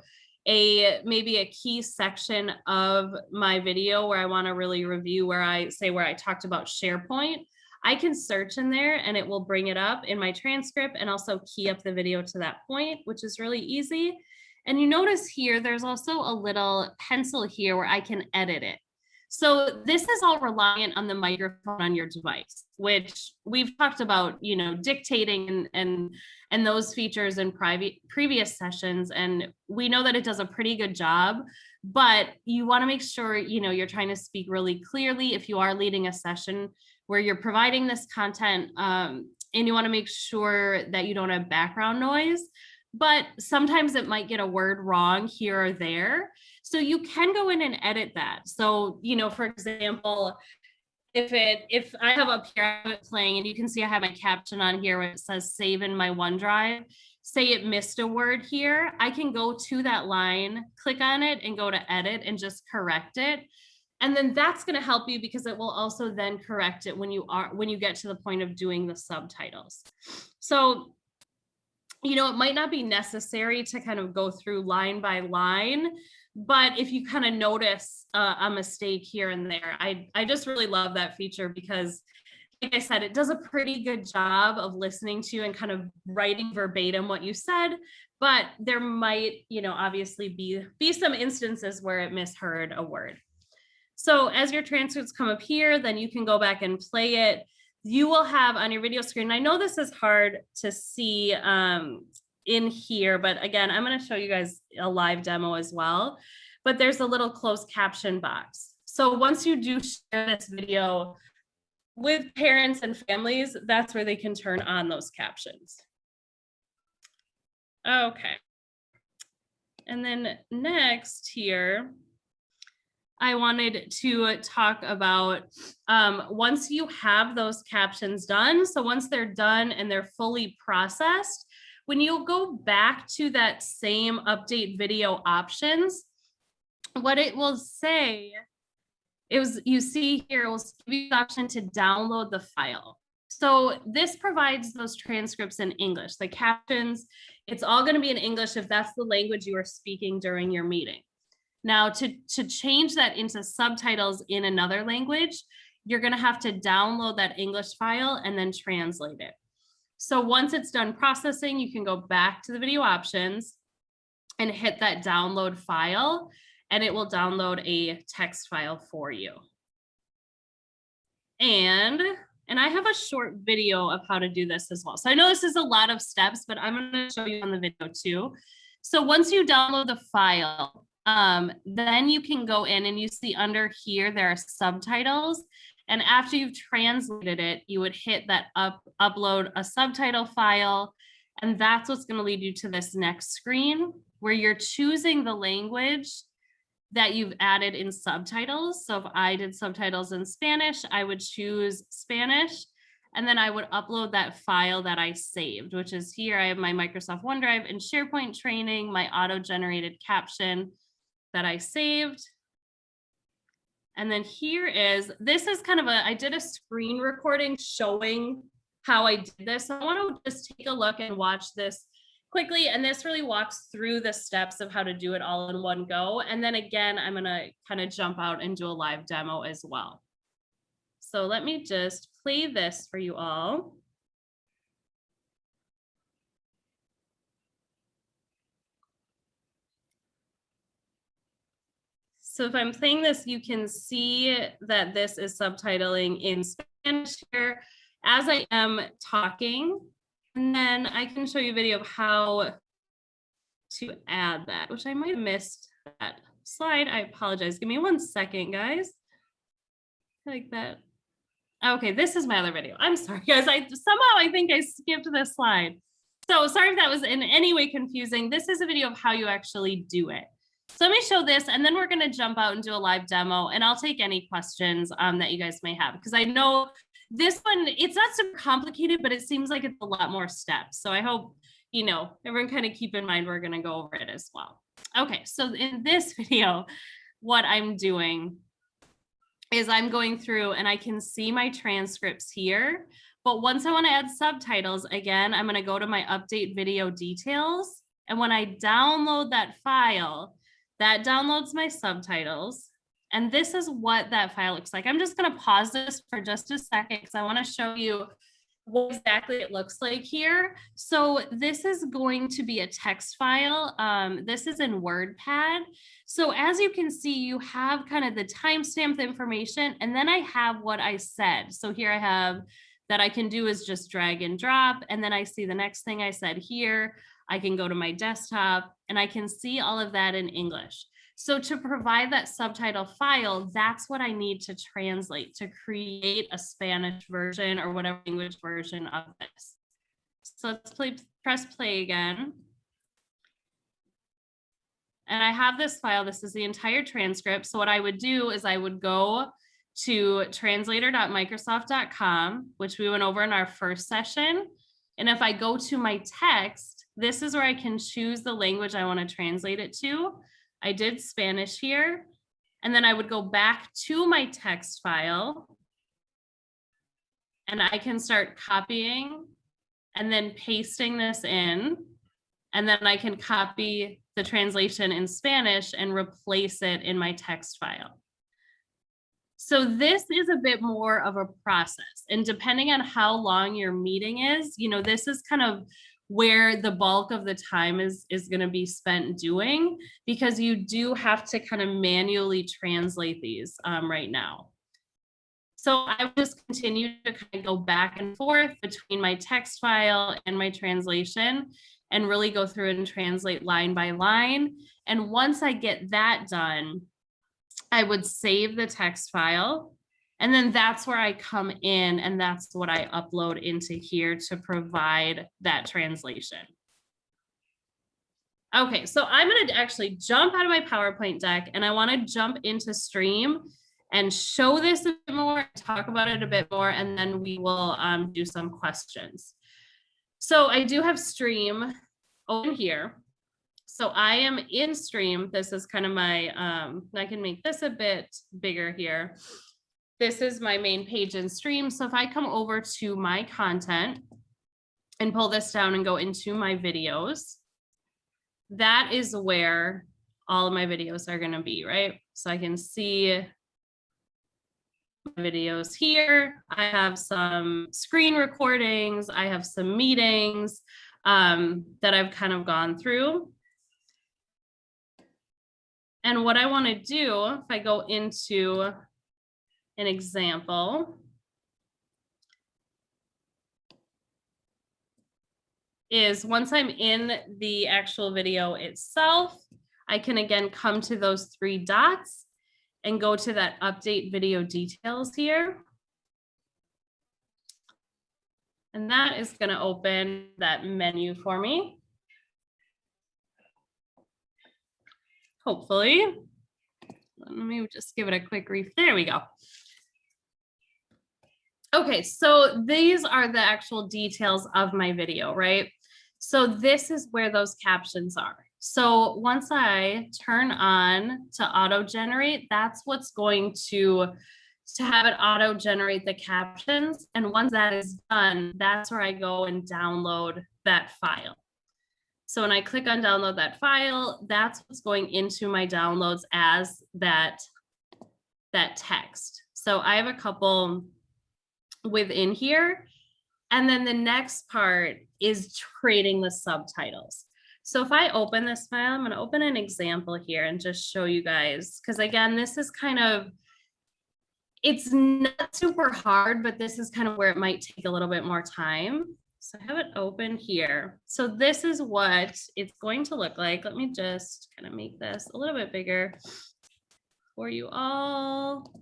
maybe a key section of my video where I want to really review where I talked about SharePoint, I can search in there and it will bring it up in my transcript and also key up the video to that point, which is really easy. And you notice here, there's also a little pencil here where I can edit it. So this is all reliant on the microphone on your device, which we've talked about, dictating and those features in previous sessions. And we know that it does a pretty good job, but you want to make sure, you're trying to speak really clearly if you are leading a session where you're providing this content, and you want to make sure that you don't have background noise, but sometimes it might get a word wrong here or there. So you can go in and edit that. So, for example, if I have up here, I have it playing, and you can see I have my caption on here where it says save in my OneDrive. Say it missed a word here, I can go to that line, click on it and go to edit and just correct it. And then that's going to help you because it will also then correct it when you get to the point of doing the subtitles. So, it might not be necessary to kind of go through line by line, but if you kind of notice a mistake here and there, I just really love that feature because, like I said, it does a pretty good job of listening to you and kind of writing verbatim what you said, but there might, obviously be some instances where it misheard a word. So as your transcripts come up here, then you can go back and play it. You will have on your video screen, I know this is hard to see in here, but again, I'm going to show you guys a live demo as well, but there's a little closed caption box. So once you do share this video with parents and families, that's where they can turn on those captions. Okay. And then next here, I wanted to talk about once you have those captions done, so once they're done and they're fully processed, when you go back to that same update video options, what it will say is, you see here, it will give you the option to download the file. So this provides those transcripts in English, the captions, it's all going to be in English if that's the language you are speaking during your meeting. Now, to change that into subtitles in another language, you're going to have to download that English file and then translate it. So once it's done processing, you can go back to the video options and hit that download file, and it will download a text file for you. And I have a short video of how to do this as well. So I know this is a lot of steps, but I'm going to show you on the video too. So once you download the file, then you can go in and you see under here, there are subtitles. And after you've translated it, you would hit that upload a subtitle file. And that's what's going to lead you to this next screen where you're choosing the language that you've added in subtitles. So if I did subtitles in Spanish, I would choose Spanish, and then I would upload that file that I saved, which is here. I have my Microsoft OneDrive and SharePoint training, my auto-generated caption that I saved. And then this is kind of I did a screen recording showing how I did this. So I want to just take a look and watch this quickly. And this really walks through the steps of how to do it all in one go. And then again, I'm going to kind of jump out and do a live demo as well. So let me just play this for you all. So if I'm playing this, you can see that this is subtitling in Spanish here as I am talking. And then I can show you a video of how to add that, which I might have missed that slide. I apologize. Give me 1 second, guys. Like that. Okay, this is my other video. I'm sorry, guys. I think I skipped this slide. So sorry if that was in any way confusing. This is a video of how you actually do it. So let me show this, and then we're going to jump out and do a live demo, and I'll take any questions that you guys may have, because I know this one, it's not super complicated, but it seems like it's a lot more steps. So I hope, everyone kind of keep in mind, we're going to go over it as well. Okay, so in this video, what I'm doing is I'm going through and I can see my transcripts here. But once I want to add subtitles, again, I'm going to go to my update video details. And when I download that file, that downloads my subtitles. And this is what that file looks like. I'm just going to pause this for just a second because I want to show you what exactly it looks like here. So this is going to be a text file. This is in WordPad. So as you can see, you have kind of the timestamp information, and then I have what I said. So here I have that I can do is just drag and drop. And then I see the next thing I said here. I can go to my desktop and I can see all of that in English. So to provide that subtitle file, that's what I need to translate to create a Spanish version or whatever language version of this. So let's press play again. And I have this file. This is the entire transcript. So what I would do is I would go to translator.microsoft.com, which we went over in our first session. And if I go to my text, this is where I can choose the language I want to translate it to. I did Spanish here, and then I would go back to my text file and I can start copying and then pasting this in, and then I can copy the translation in Spanish and replace it in my text file. So this is a bit more of a process, and depending on how long your meeting is, this is kind of where the bulk of the time is going to be spent doing, because you do have to kind of manually translate these right now. So I will just continue to kind of go back and forth between my text file and my translation and really go through and translate line by line. And once I get that done, I would save the text file. And then that's where I come in, and that's what I upload into here to provide that translation. Okay, so I'm going to actually jump out of my PowerPoint deck, and I want to jump into Stream and show this a bit more, talk about it a bit more, and then we will do some questions. So I do have Stream open here. So I am in Stream. This is kind of my, I can make this a bit bigger here. This is my main page in Stream. So if I come over to my content and pull this down and go into my videos, that is where all of my videos are going to be, right? So I can see my videos here. I have some screen recordings. I have some meetings that I've kind of gone through. And what I want to do, if I go into an example, is once I'm in the actual video itself, I can again come to those three dots and go to that update video details here. And that is going to open that menu for me. Hopefully. Let me just give it a quick brief. There we go. Okay, so these are the actual details of my video, right? So this is where those captions are. So once I turn on to auto generate, that's what's going to have it auto generate the captions. And once that is done, that's where I go and download that file. So when I click on download that file, that's what's going into my downloads as that text. So I have a couple within here. And then the next part is creating the subtitles. So if I open this file, I'm going to open an example here and just show you guys, because again, this is kind of, it's not super hard, but this is kind of where it might take a little bit more time. So I have it open here. So this is what it's going to look like. Let me just kind of make this a little bit bigger for you all.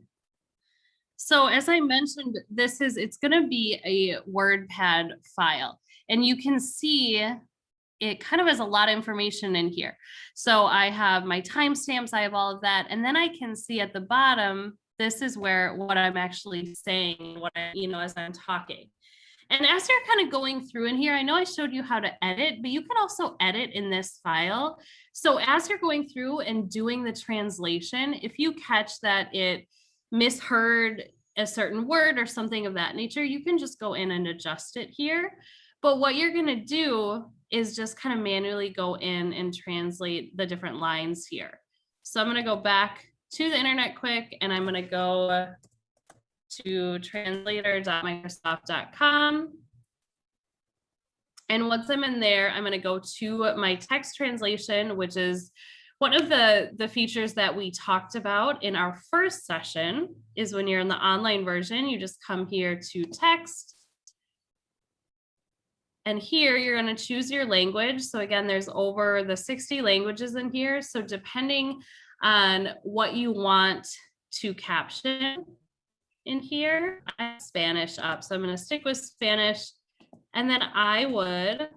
So as I mentioned, it's going to be a WordPad file, and you can see it kind of has a lot of information in here. So I have my timestamps, I have all of that. And then I can see at the bottom, this is where what I'm actually saying, what I, as I'm talking. And as you're kind of going through in here, I know I showed you how to edit, but you can also edit in this file. So as you're going through and doing the translation, if you catch that it misheard a certain word or something of that nature, you can just go in and adjust it here. But what you're going to do is just kind of manually go in and translate the different lines here. So I'm going to go back to the internet quick, and I'm going to go to translator.microsoft.com. And once I'm in there, I'm going to go to my text translation, which is one of the features that we talked about in our first session. Is when you're in the online version, you just come here to text. And here you're going to choose your language. So again, there's over the 60 languages in here. So depending on what you want to caption in here, I have Spanish up. So I'm going to stick with Spanish. And then I would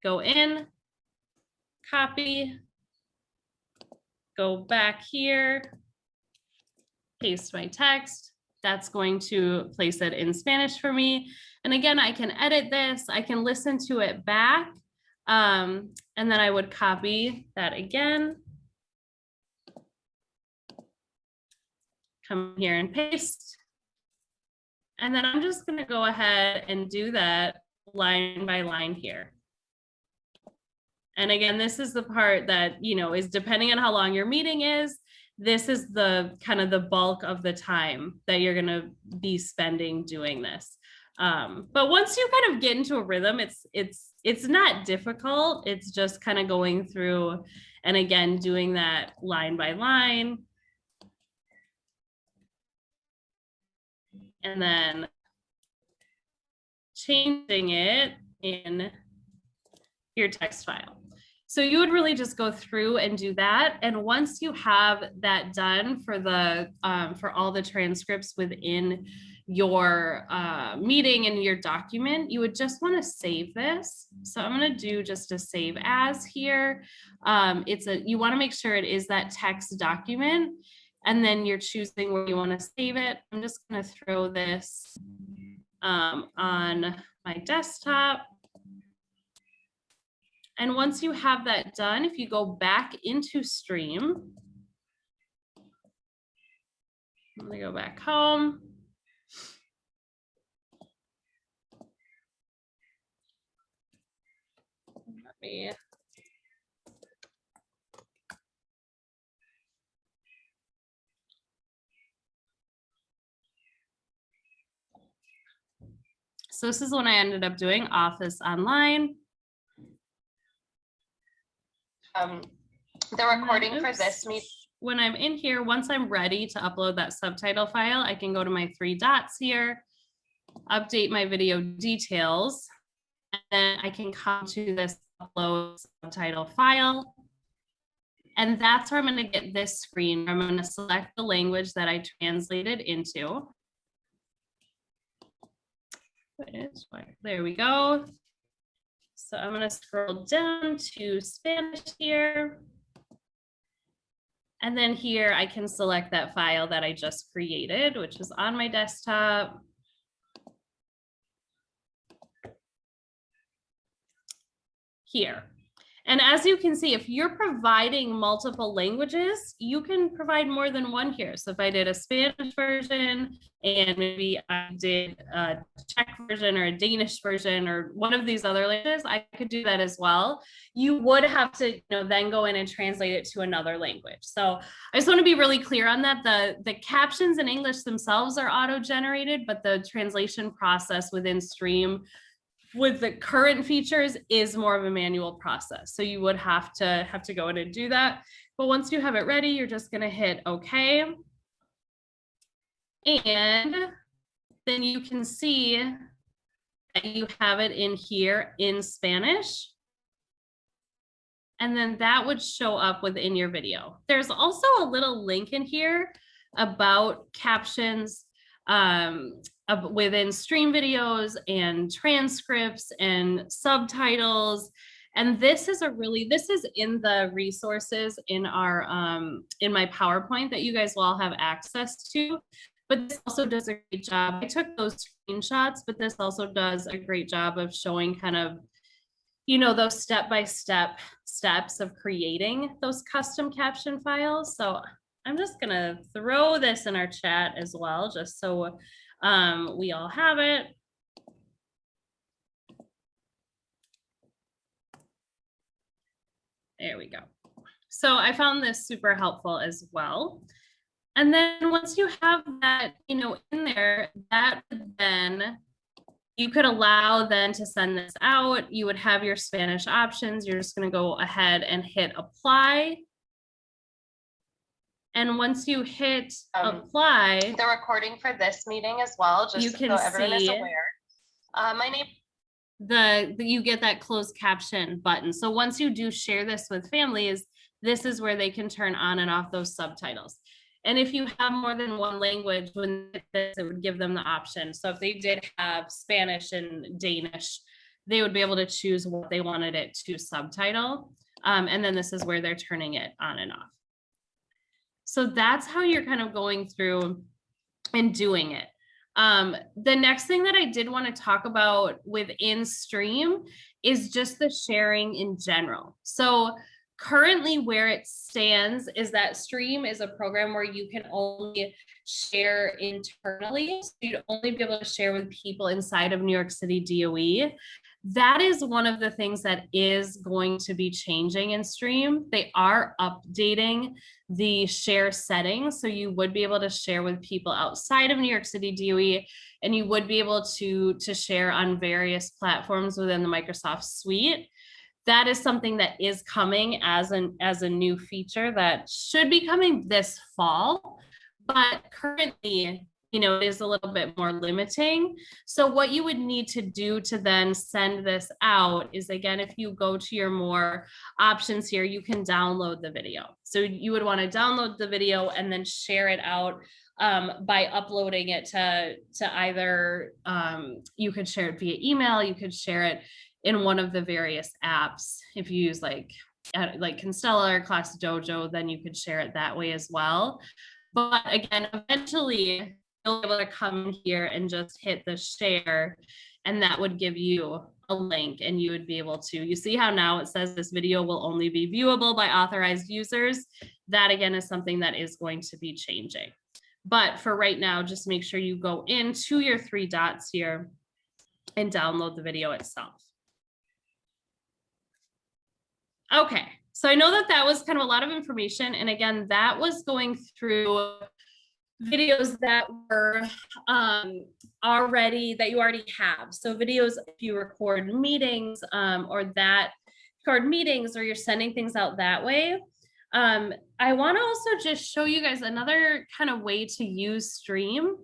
go in, copy, go back here, paste my text. That's going to place it in Spanish for me. And again, I can edit this, I can listen to it back. And then I would copy that again. Come here and paste. And then I'm just going to go ahead and do that line by line here. And again, this is the part that, is depending on how long your meeting is, this is the kind of the bulk of the time that you're going to be spending doing this. But once you kind of get into a rhythm, it's not difficult. It's just kind of going through and again, doing that line by line. And then changing it in your text file. So you would really just go through and do that. And once you have that done for the for all the transcripts within your meeting and your document, you would just want to save this. So I'm going to do just a save as here. You want to make sure it is that text document, and then you're choosing where you want to save it. I'm just going to throw this on my desktop. And once you have that done, if you go back into Stream, let me go back home. Let me. So this is when I ended up doing Office Online. The recording for this meet. When I'm in here, once I'm ready to upload that subtitle file, I can go to my 3 dots here, update my video details, and then I can come to this upload subtitle file. And that's where I'm going to get this screen. I'm going to select the language that I translated into. There we go. So I'm going to scroll down to Spanish here. And then here I can select that file that I just created, which is on my desktop. Here. And as you can see, if you're providing multiple languages, you can provide more than one here. So if I did a Spanish version and maybe I did a Czech version or a Danish version or one of these other languages, I could do that as well. You would have to, then go in and translate it to another language. So I just want to be really clear on that. The captions in English themselves are auto-generated, but the translation process within Stream with the current features is more of a manual process. So you would have to go in and do that. But once you have it ready, you're just going to hit OK. And then you can see that you have it in here in Spanish. And then that would show up within your video. There's also a little link in here about captions within Stream videos and transcripts and subtitles. And this is in the resources in our in my PowerPoint that you guys will all have access to. But this also does a great job. I took those screenshots, but this also does a great job of showing kind of, those step-by-step steps of creating those custom caption files. So I'm just gonna throw this in our chat as well, just so we all have it. There we go. So I found this super helpful as well. And then once you have that, in there, that would then, you could allow then to send this out. You would have your Spanish options. You're just going to go ahead and hit apply. And once you hit apply,
the recording for this meeting as well, just
you
so
can
everyone is
see
aware. My name.
You get that closed caption button. So once you do share this with families, this is where they can turn on and off those subtitles. And if you have more than one language, when this, it would give them the option. So if they did have Spanish and Danish, they would be able to choose what they wanted it to subtitle. And then this is where they're turning it on and off. So that's how you're kind of going through and doing it. The next thing that I did want to talk about within Stream is just the sharing in general. So currently where it stands is that Stream is a program where you can only share internally. So you'd only be able to share with people inside of New York City DOE. That is one of the things that is going to be changing in Stream. They are updating the share settings. So you would be able to share with people outside of New York City DOE, and you would be able to share on various platforms within the Microsoft suite. That is something that is coming as a new feature that should be coming this fall. But currently, you know, it is a little bit more limiting. So what you would need to do to then send this out is, again, if you go to your more options here, you can download the video. So you would want to download the video and then share it out by uploading it to either, you could share it via email, you could share it in one of the various apps. If you use like Constella or Class Dojo, then you could share it that way as well. But again, eventually you'll be able to come here and just hit the share, and that would give you a link, and you would be able to, you see how now it says this video will only be viewable by authorized users. That again is something that is going to be changing. But for right now, just make sure you go into your 3 dots here and download the video itself. Okay, so I know that that was kind of a lot of information. And again, that was going through videos that were that you already have. So videos, if you record meetings or you're sending things out that way. I want to also just show you guys another kind of way to use Stream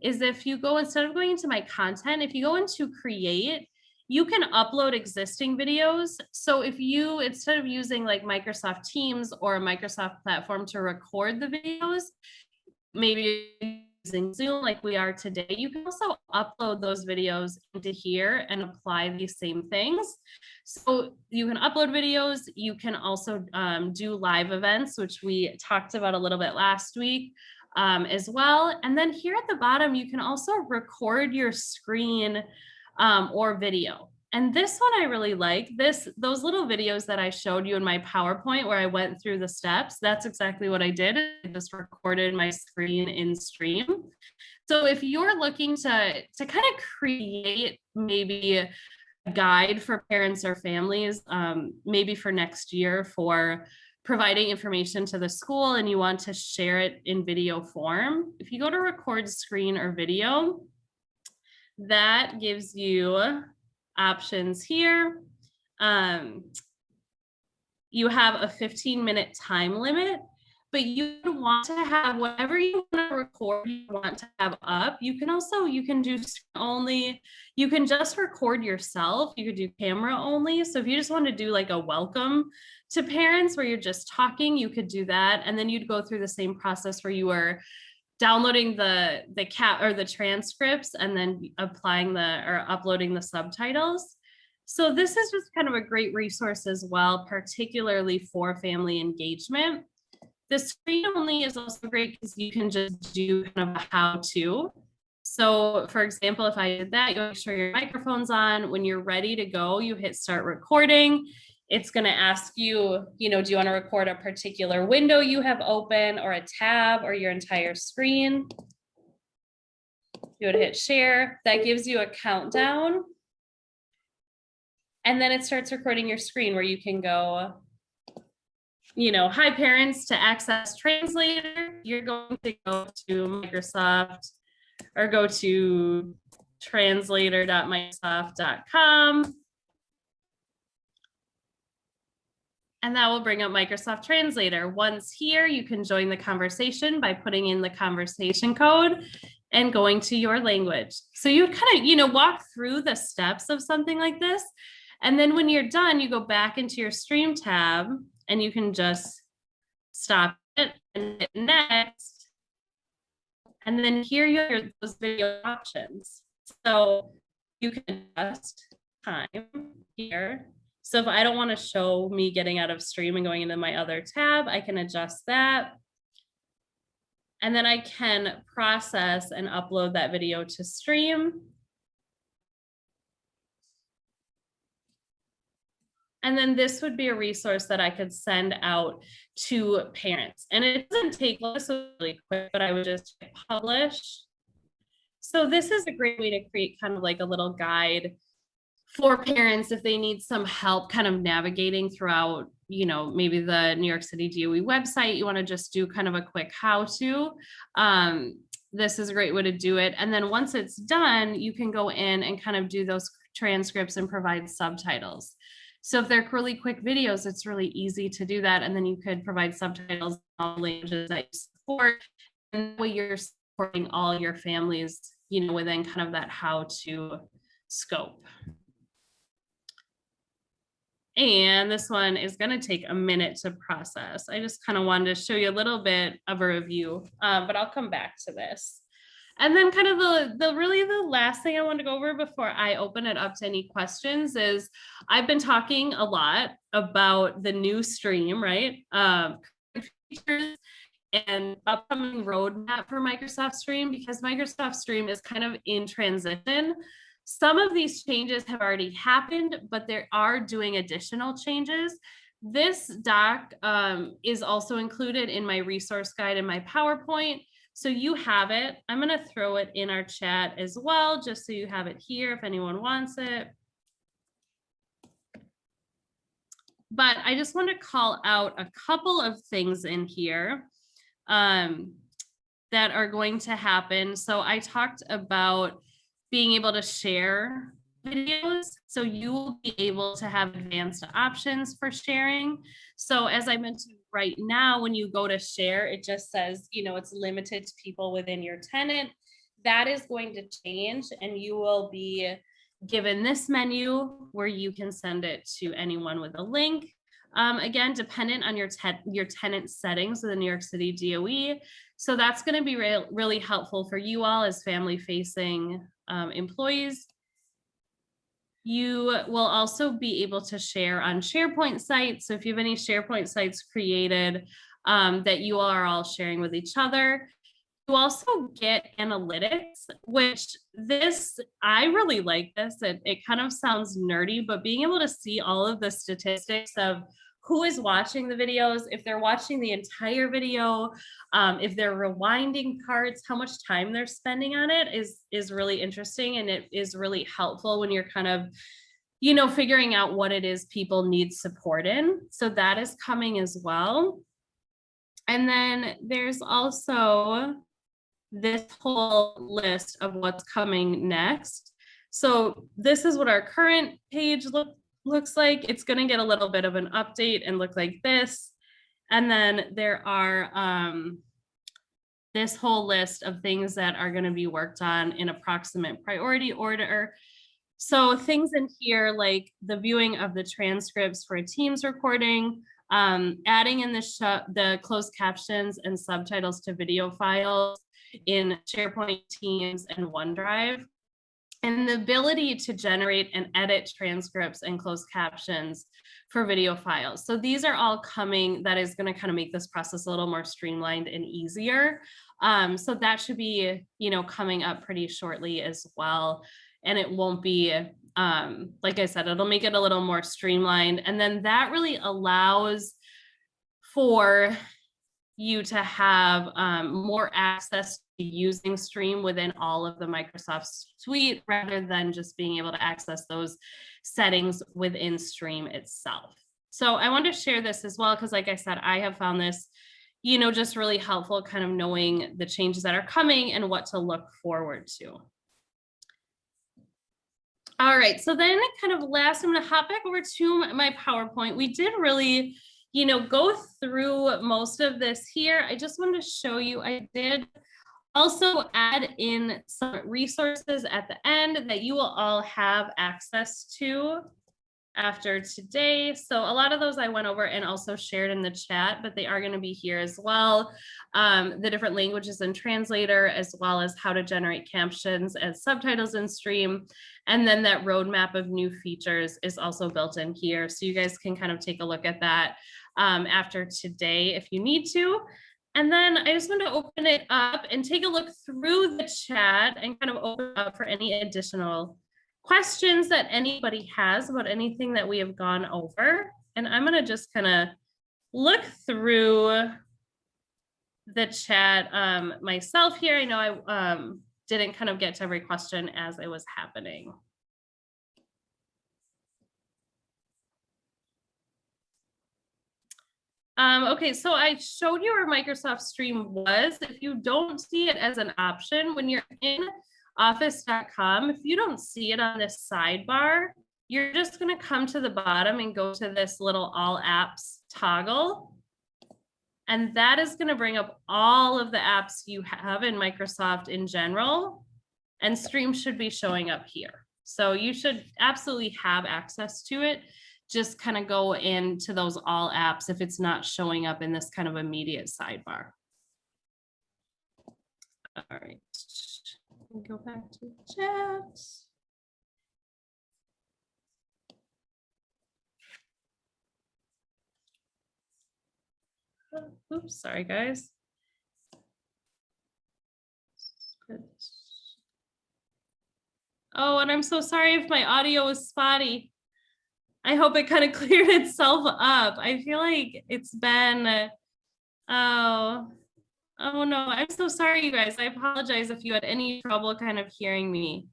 is if you go, instead of going into my content, if you go into create, you can upload existing videos. So if you, instead of using like Microsoft Teams or a Microsoft platform to record the videos, maybe using Zoom like we are today, you can also upload those videos into here and apply these same things. So you can upload videos. You can also do live events, which we talked about a little bit last week as well. And then here at the bottom, you can also record your screen or video. And this one I really like. Those little videos that I showed you in my PowerPoint where I went through the steps, that's exactly what I did. I just recorded my screen in Stream. So if you're looking to kind of create maybe a guide for parents or families, maybe for next year for providing information to the school and you want to share it in video form, if you go to record screen or video, that gives you options here. You have a 15-minute time limit, but you want to have whatever you want to record, you want to have up. You can also, you can do only, you can just record yourself. You could do camera only. So if you just want to do like a welcome to parents where you're just talking, you could do that. And then you'd go through the same process where you were downloading the transcripts and then applying or uploading the subtitles. So this is just kind of a great resource as well, particularly for family engagement. The screen only is also great because you can just do kind of a how-to. So for example, if I did that, you make sure your microphone's on. When you're ready to go, you hit start recording. It's going to ask you, do you want to record a particular window you have open or a tab or your entire screen? You would hit share. That gives you a countdown. And then it starts recording your screen where you can go, hi parents, to access Translator, you're going to go to Microsoft or go to translator.microsoft.com. And that will bring up Microsoft Translator. Once here, you can join the conversation by putting in the conversation code and going to your language. So you kind of, walk through the steps of something like this. And then when you're done, you go back into your Stream tab and you can just stop it and hit next. And then here you have those video options. So you can adjust time here. So if I don't want to show me getting out of Stream and going into my other tab, I can adjust that. And then I can process and upload that video to Stream. And then this would be a resource that I could send out to parents. And it doesn't take this really quick, but I would just hit publish. So this is a great way to create kind of like a little guide for parents if they need some help kind of navigating throughout, maybe the New York City DOE website. You want to just do kind of a quick how-to. This is a great way to do it. And then once it's done, you can go in and kind of do those transcripts and provide subtitles. So if they're really quick videos, it's really easy to do that. And then you could provide subtitles in all languages that you support. And that way you're supporting all your families, you know, within kind of that how-to scope. And this one is going to take a minute to process. I just kind of wanted to show you a little bit of a review, but I'll come back to this. And then kind of really the last thing I want to go over before I open it up to any questions is I've been talking a lot about the new stream, right? Features and upcoming roadmap for Microsoft Stream, because Microsoft Stream is kind of in transition. Some of these changes have already happened, but they are doing additional changes. This doc is also included in my resource guide and my PowerPoint. So you have it. I'm going to throw it in our chat as well, just so you have it here if anyone wants it. But I just want to call out a couple of things in here that are going to happen. So I talked about being able to share videos. So you will be able to have advanced options for sharing. So as I mentioned right now, when you go to share, it just says, you know, it's limited to people within your tenant. That is going to change, and you will be given this menu where you can send it to anyone with a link. Again, dependent on your tenant settings of the New York City DOE. So that's going to be really helpful for you all as family-facing employees. You will also be able to share on SharePoint sites. So if you have any SharePoint sites created that you are all sharing with each other, you also get analytics, which I really like this. It kind of sounds nerdy, but being able to see all of the statistics of who is watching the videos, if they're watching the entire video, if they're rewinding parts, how much time they're spending on it is really interesting. And it is really helpful when you're kind of, you know, figuring out what it is people need support in. So that is coming as well. And then there's also this whole list of what's coming next. So this is what our current page looks like. It's going to get a little bit of an update and look like this. And then there are this whole list of things that are going to be worked on in approximate priority order. So things in here like the viewing of the transcripts for a Teams recording, adding in the closed captions and subtitles to video files in SharePoint, Teams, and OneDrive, and the ability to generate and edit transcripts and closed captions for video files. So these are all coming. That is going to kind of make this process a little more streamlined and easier. So that should be, you know, coming up pretty shortly as well. And it won't be, like I said, it'll make it a little more streamlined. And then that really allows for you to have more access to using Stream within all of the Microsoft suite, rather than just being able to access those settings within Stream itself. So I want to share this as well, because like I said, I have found this, you know, just really helpful, kind of knowing the changes that are coming and what to look forward to. All right, so then kind of last, I'm going to hop back over to my PowerPoint. We did really, you know, go through most of this here. I just wanted to show you, I did also add in some resources at the end that you will all have access to after today. So a lot of those I went over and also shared in the chat, but they are going to be here as well. The different languages and translator, as well as how to generate captions and subtitles in Stream. And then that roadmap of new features is also built in here. So you guys can kind of take a look at that after today if you need to. And then I just want to open it up and take a look through the chat and kind of open up for any additional questions that anybody has about anything that we have gone over. And I'm going to just kind of look through the chat myself here. I know I didn't kind of get to every question as it was happening. Okay, so I showed you where Microsoft Stream was. If you don't see it as an option when you're in office.com, if you don't see it on this sidebar, you're just going to come to the bottom and go to this little all apps toggle. And that is going to bring up all of the apps you have in Microsoft in general. And Stream should be showing up here. So you should absolutely have access to it. Just kind of go into those all apps if it's not showing up in this kind of immediate sidebar. All right, go back to the chat. Oops, sorry guys. Oh, and I'm so sorry if my audio was spotty. I hope it kind of cleared itself up. I feel like it's been, oh no, I'm so sorry, you guys. I apologize if you had any trouble kind of hearing me.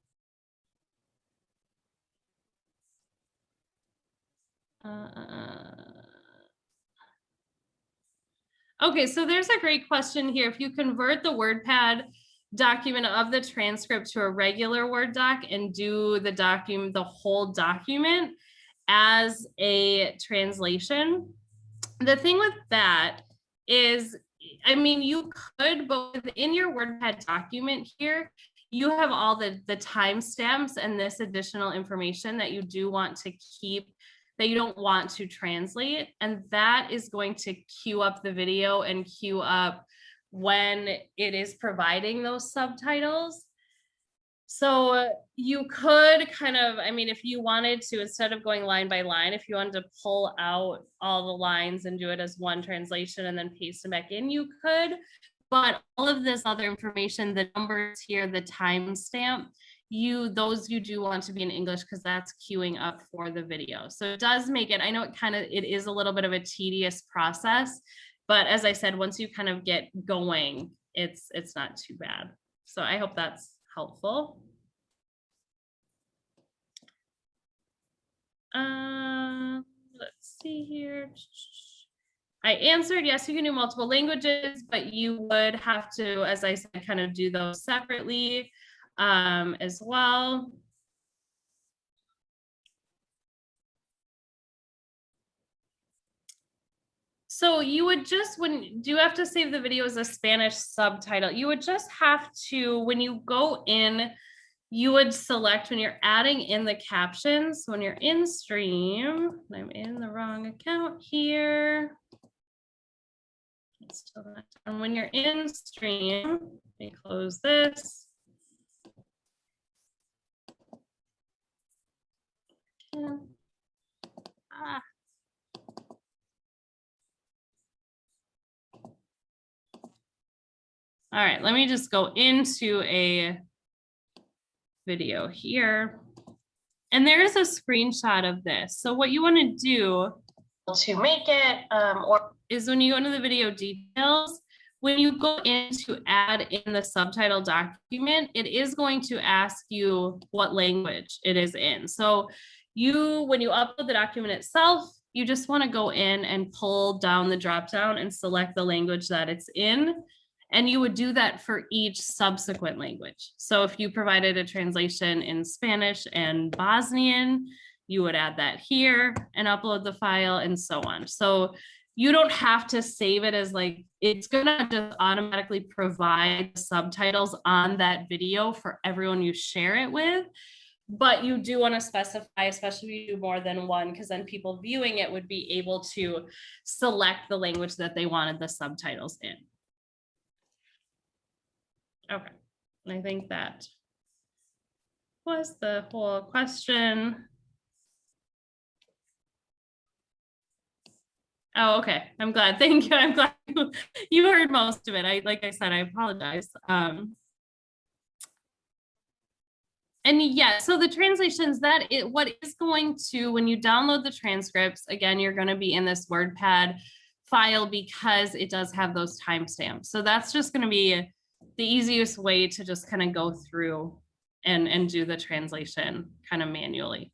Okay, so there's a great question here. If you convert the WordPad document of the transcript to a regular Word doc and do the document, the whole document as a translation, the thing with that is, I mean, you could, but within your WordPad document here, you have all the timestamps and this additional information that you do want to keep, that you don't want to translate. And that is going to queue up the video and queue up when it is providing those subtitles. So you could kind of, I mean, if you wanted to, instead of going line by line, if you wanted to pull out all the lines and do it as one translation and then paste them back in, you could. But all of this other information, the numbers here, the timestamp, those you do want to be in English because that's queuing up for the video. So it does make it, I know it is a little bit of a tedious process, but as I said, once you kind of get going, it's not too bad. So I hope that's helpful. Let's see here. I answered yes, you can do multiple languages, but you would have to, as I said, kind of do those separately as well. So you would just, do you have to save the video as a Spanish subtitle? You would just have to, when you go in, you would select when you're adding in the captions, when you're in Stream, I'm in the wrong account here. And when you're in Stream, let me close this. All right, let me just go into a video here. And there is a screenshot of this. So what you want to do
To make it,
is when you go into the video details, when you go in to add in the subtitle document, it is going to ask you what language it is in. So when you upload the document itself, you just want to go in and pull down the drop down and select the language that it's in. And you would do that for each subsequent language. So if you provided a translation in Spanish and Bosnian, you would add that here and upload the file and so on. So you don't have to save it as like, it's gonna just automatically provide subtitles on that video for everyone you share it with. But you do want to specify, especially if you do more than one, because then people viewing it would be able to select the language that they wanted the subtitles in. Okay, I think that was the whole question. Oh, okay. I'm glad. Thank you. I'm glad you heard most of it. Like I said, I apologize. And yeah, so the translations, what is going to, when you download the transcripts, again, you're going to be in this WordPad file because it does have those timestamps. So that's just going to be the easiest way to just kind of go through and do the translation kind of manually.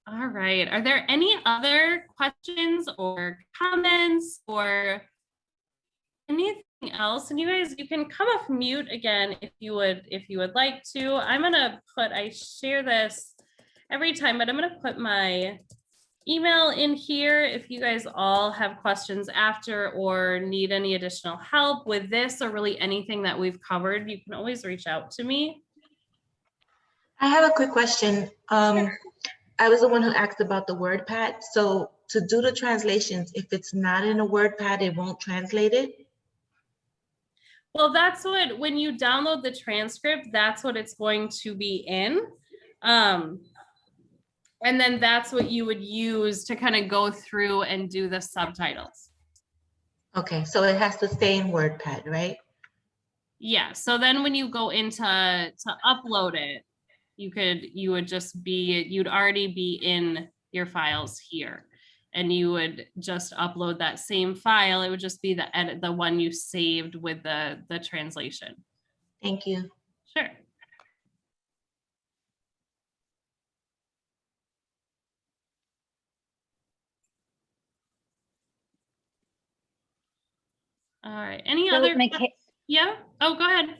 All right. Are there any other questions or comments or anything else? And you guys, you can come off mute again if you would like to. I'm gonna put, I share this every time, but I'm gonna put my email in here if you guys all have questions after or need any additional help with this or really anything that we've covered. You can always reach out to me.
I have a quick question. I was the one who asked about the WordPad. So to do the translations, if it's not in a WordPad, it won't translate it?
Well, that's what, when you download the transcript, that's what it's going to be in. And then that's what you would use to kind of go through and do the subtitles.
Okay, so it has to stay in WordPad, right?
Yeah, so then when you go into to upload it, you would just be, you'd already be in your files here. And you would just upload that same file. It would just be the edit, the one you saved with the translation.
Thank you.
Sure. All right. Any
So,
other? Yeah. Oh, go ahead.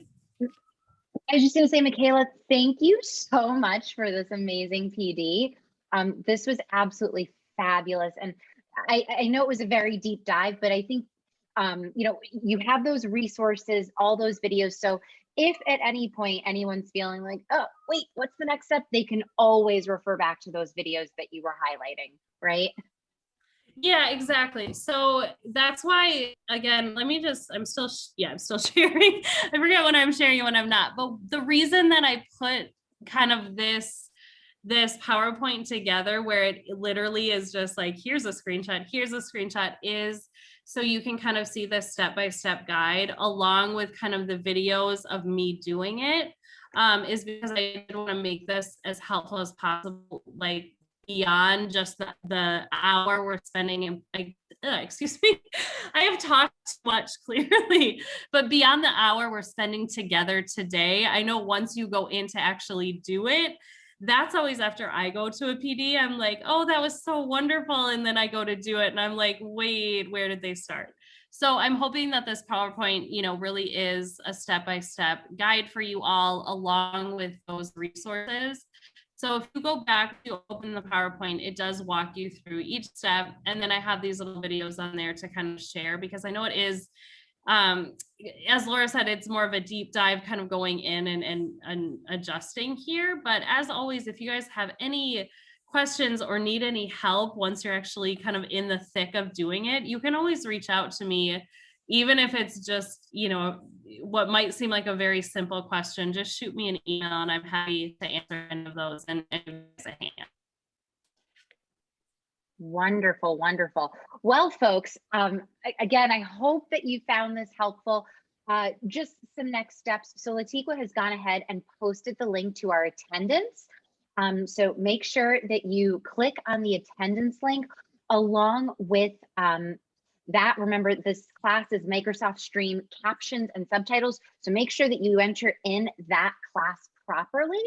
I was just going to say, Michaela, thank you so much for this amazing PD. This was absolutely fabulous. And I know it was a very deep dive, but I think, you know, you have those resources, all those videos. So if at any point anyone's feeling like, oh, wait, what's the next step? They can always refer back to those videos that you were highlighting, right?
Yeah, exactly. So that's why, again, let me just, I'm still sharing. I forget when I'm sharing and when I'm not. But the reason that I put kind of this PowerPoint together where it literally is just like, here's a screenshot, is so you can kind of see the step-by-step guide along with kind of the videos of me doing it, is because I did want to make this as helpful as possible, like beyond just the hour we're spending in, excuse me, I have talked too much clearly, but beyond the hour we're spending together today, I know once you go in to actually do it, that's always after I go to a PD, I'm like, oh, that was so wonderful. And then I go to do it and I'm like, wait, where did they start? So I'm hoping that this PowerPoint, you know, really is a step-by-step guide for you all along with those resources. So if you go back to open the PowerPoint, it does walk you through each step. And then I have these little videos on there to kind of share, because I know it is, as Laura said, it's more of a deep dive kind of going in and adjusting here. But as always, if you guys have any questions or need any help once you're actually kind of in the thick of doing it, you can always reach out to me, even if it's just, you know, what might seem like a very simple question. Just shoot me an email and I'm happy to answer any of those and give us a hand.
Wonderful, wonderful. Well, folks, again, I hope that you found this helpful. Just some next steps. So Latiqua has gone ahead and posted the link to our attendance. So make sure that you click on the attendance link along with that. Remember, this class is Microsoft Stream captions and subtitles. So make sure that you enter in that class properly.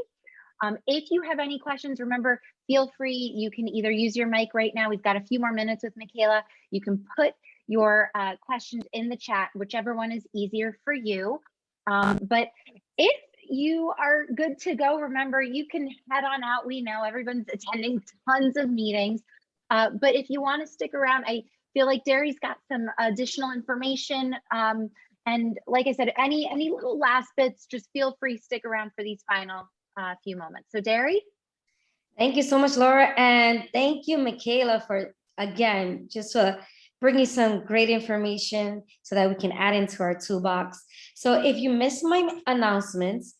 If you have any questions, remember, feel free. You can either use your mic right now. We've got a few more minutes with Michaela. You can put your questions in the chat, whichever one is easier for you. But if you are good to go, remember, you can head on out. We know everyone's attending tons of meetings. But if you want to stick around, I feel like Derry's got some additional information. And like I said, any little last bits, just feel free, stick around for these final few moments. So Derry?
Thank you so much, Laura. And thank you, Michaela, for, again, just bringing some great information so that we can add into our toolbox. So if you missed my announcements,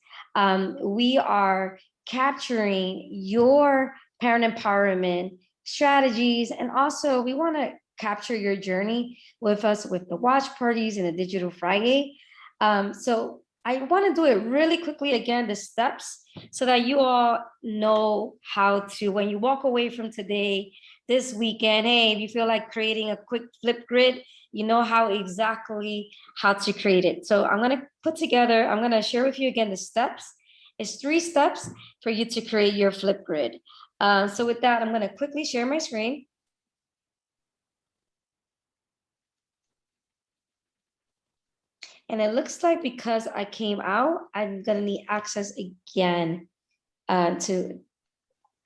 we are capturing your parent empowerment strategies. And also we want to capture your journey with us with the watch parties and the Digital Friday. So I want to do it really quickly again, the steps, so that you all know how to, when you walk away from today, this weekend, hey, if you feel like creating a quick flip grid, you know exactly how to create it. So I'm going to share with you again the steps. It's 3 steps for you to create your flip grid. So with that, I'm going to quickly share my screen. And it looks like because I came out, I'm gonna need access again to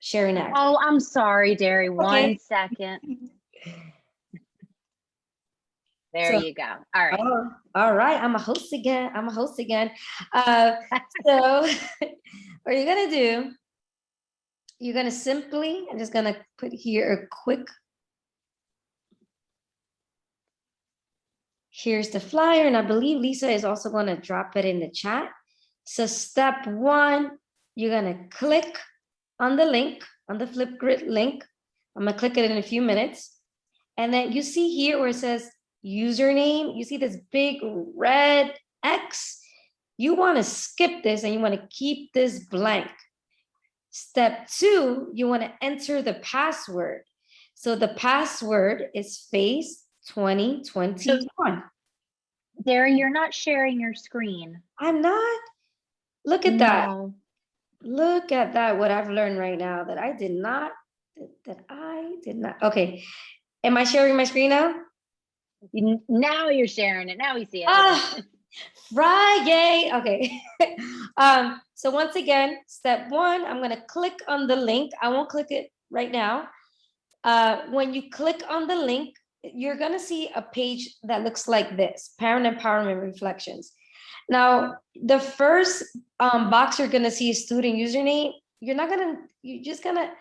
sharing access.
Oh, I'm sorry, Derry.
Okay.
1 second. There
So-
you go. All right.
Oh, all right. I'm a host again. So what you're gonna do, you're gonna simply, I'm just gonna put here a quick, here's the flyer, and I believe Lisa is also gonna drop it in the chat. So step 1, you're gonna click on the link, on the Flipgrid link. I'm gonna click it in a few minutes. And then you see here where it says username, you see this big red X. You want to skip this and you want to keep this blank. Step 2, you want to enter the password. So the password is face 2021.
Derry, you're not sharing your screen.
I'm not. Look at that.
No.
Look at that. What I've learned right now that I did not. Okay. Am I sharing my screen now?
Now you're sharing it. Now we see it.
Ah, Friday. Okay. So once again, step 1, I'm gonna click on the link. I won't click it right now. When you click on the link, you're gonna see a page that looks like this: Parent Empowerment Reflections. Now, the first box you're gonna see is student username. You're just gonna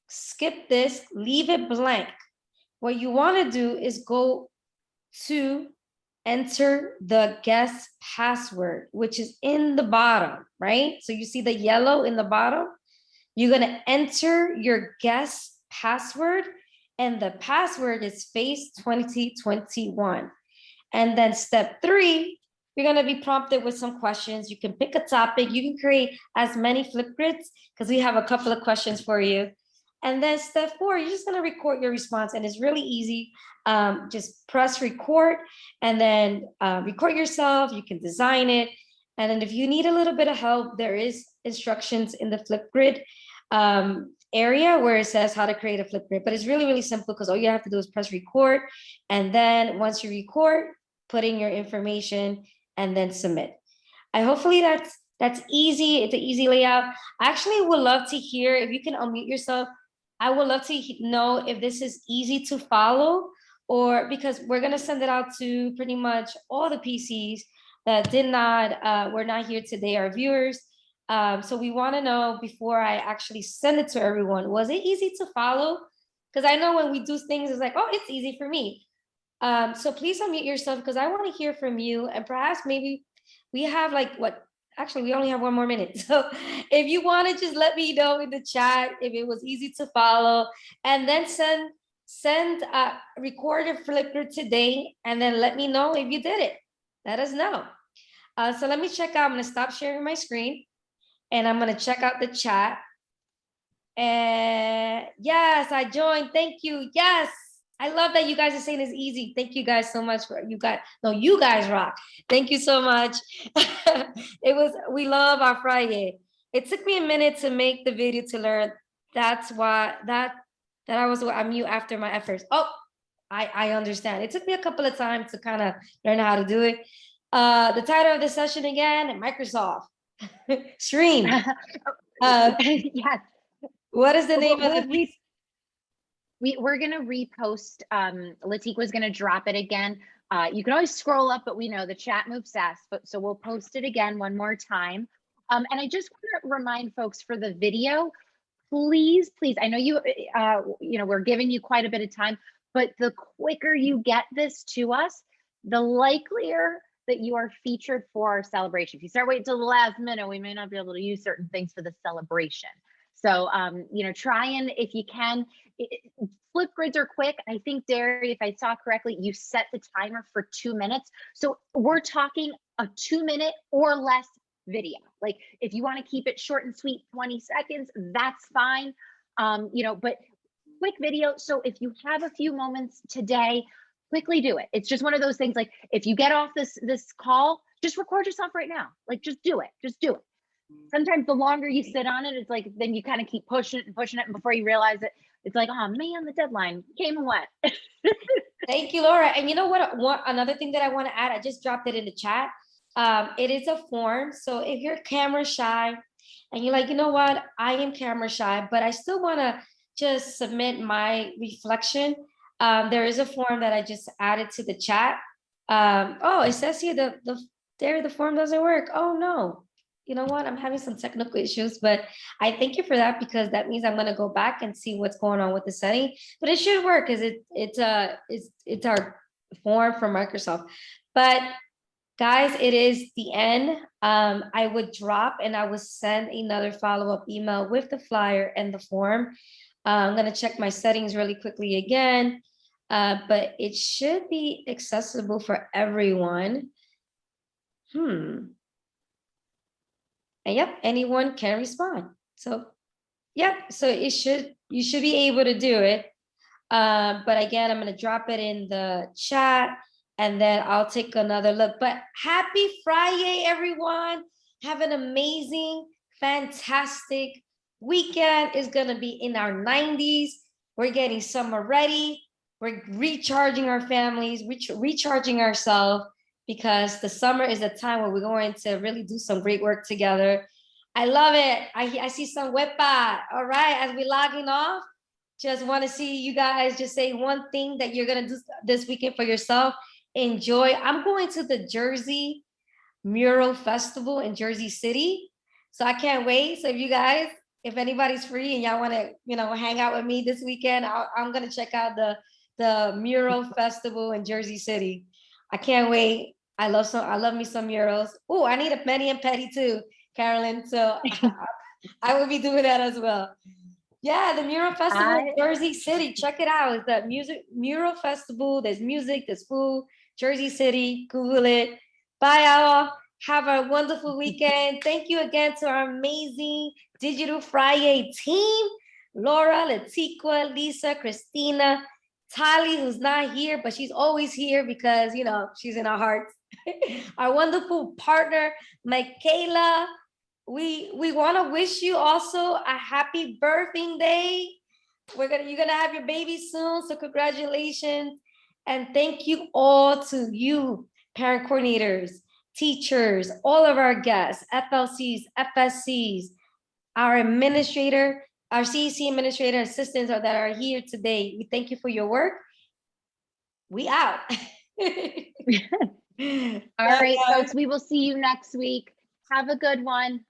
skip this, leave it blank. What you wanna do is go to enter the guest password, which is in the bottom, right? So you see the yellow in the bottom. You're gonna enter your guest password, and the password is face 2021. And then step 3, you're gonna be prompted with some questions. You can pick a topic. You can create as many Flipgrids because we have a couple of questions for you. And then step 4, you're just gonna record your response, and it's really easy. Just press record and then record yourself. You can design it. And then if you need a little bit of help, there is instructions in the Flipgrid area where it says how to create a Flipgrid. But it's really, really simple because all you have to do is press record. And then once you record, put in your information and then submit. Hopefully that's easy. It's an easy layout. I actually would love to hear if you can unmute yourself. I would love to know if this is easy to follow, or because we're gonna send it out to pretty much all the PCs that were not here today, our viewers. So we wanna know before I actually send it to everyone, was it easy to follow? Because I know when we do things, it's like, oh, it's easy for me. So please unmute yourself because I wanna hear from you, and perhaps maybe we have actually, we only have 1 more minute. So if you want to just let me know in the chat if it was easy to follow, and then record a Flipgrid today, and then let me know if you did it. Let us know. So let me check out. I'm going to stop sharing my screen, and I'm going to check out the chat. And yes, I joined. Thank you. Yes. I love that you guys are saying it's easy. Thank you guys so much for you guys rock. Thank you so much. We love our Friday. It took me a minute to make the video to learn. That's why I was on mute after my efforts. Oh, I understand. It took me a couple of times to kind of learn how to do it. The title of the session again, Microsoft Stream.
Yes.
What is the name of the
We're going to repost. Latika was going to drop it again. You can always scroll up, but we know the chat moves fast. So we'll post it again one more time. And I just want to remind folks for the video, please, I know we're giving you quite a bit of time, but the quicker you get this to us, the likelier that you are featured for our celebration. If you start waiting till the last minute, we may not be able to use certain things for the celebration. So, try and, if you can, Flipgrids are quick. I think, Derry, if I saw correctly, you set the timer for 2 minutes. So we're talking a 2-minute or less video. Like if you want to keep it short and sweet, 20 seconds, that's fine. But quick video. So if you have a few moments today, quickly do it. It's just one of those things, like if you get off this call, just record yourself right now. Like just do it. Sometimes the longer you sit on it, it's like, then you kind of keep pushing it, and before you realize it, it's like, oh man, the deadline came and went.
Thank you, Laura. And you know what? Another thing that I want to add, I just dropped it in the chat. It is a form. So if you're camera shy, and you're like, you know what, I am camera shy, but I still want to just submit my reflection, there is a form that I just added to the chat. Oh, it says here the form doesn't work. Oh no. You know what? I'm having some technical issues, but I thank you for that, because that means I'm going to go back and see what's going on with the setting. But it should work, because it's our form from Microsoft. But guys, it is the end. I would drop and I would send another follow-up email with the flyer and the form. I'm going to check my settings really quickly again, but it should be accessible for everyone. And yep, anyone can respond. So yep, so you should be able to do it. But again, I'm going to drop it in the chat, and then I'll take another look. But happy Friday, everyone. Have an amazing, fantastic weekend. Is going to be in our 90s. We're getting summer ready. We're recharging our families, recharging ourselves, because the summer is a time where we're going to really do some great work together. I love it. I see some wepa. All right, as we're logging off, just want to see you guys just say one thing that you're going to do this weekend for yourself. Enjoy. I'm going to the Jersey Mural Festival in Jersey City, so I can't wait. So if anybody's free and y'all want to, hang out with me this weekend, I'm going to check out the Mural Festival in Jersey City. I can't wait. I love me some murals. Oh, I need a Penny and Petty too, Carolyn. So I will be doing that as well. Yeah, the Mural Festival in Jersey City. Check it out. It's the Mural Festival. There's music, there's food. Jersey City. Google it. Bye, y'all. Have a wonderful weekend. Thank you again to our amazing Digital Friday team. Laura, Latiqua, Lisa, Christina, Tali, who's not here, but she's always here because, she's in our hearts. Our wonderful partner, Michaela. We want to wish you also a happy birthday. You're gonna have your baby soon, so congratulations. And thank you all to you, parent coordinators, teachers, all of our guests, FLCs, FSCs, our administrator, our CEC administrator assistants that are here today. We thank you for your work. We out.
All right, folks, we will see you next week. Have a good one.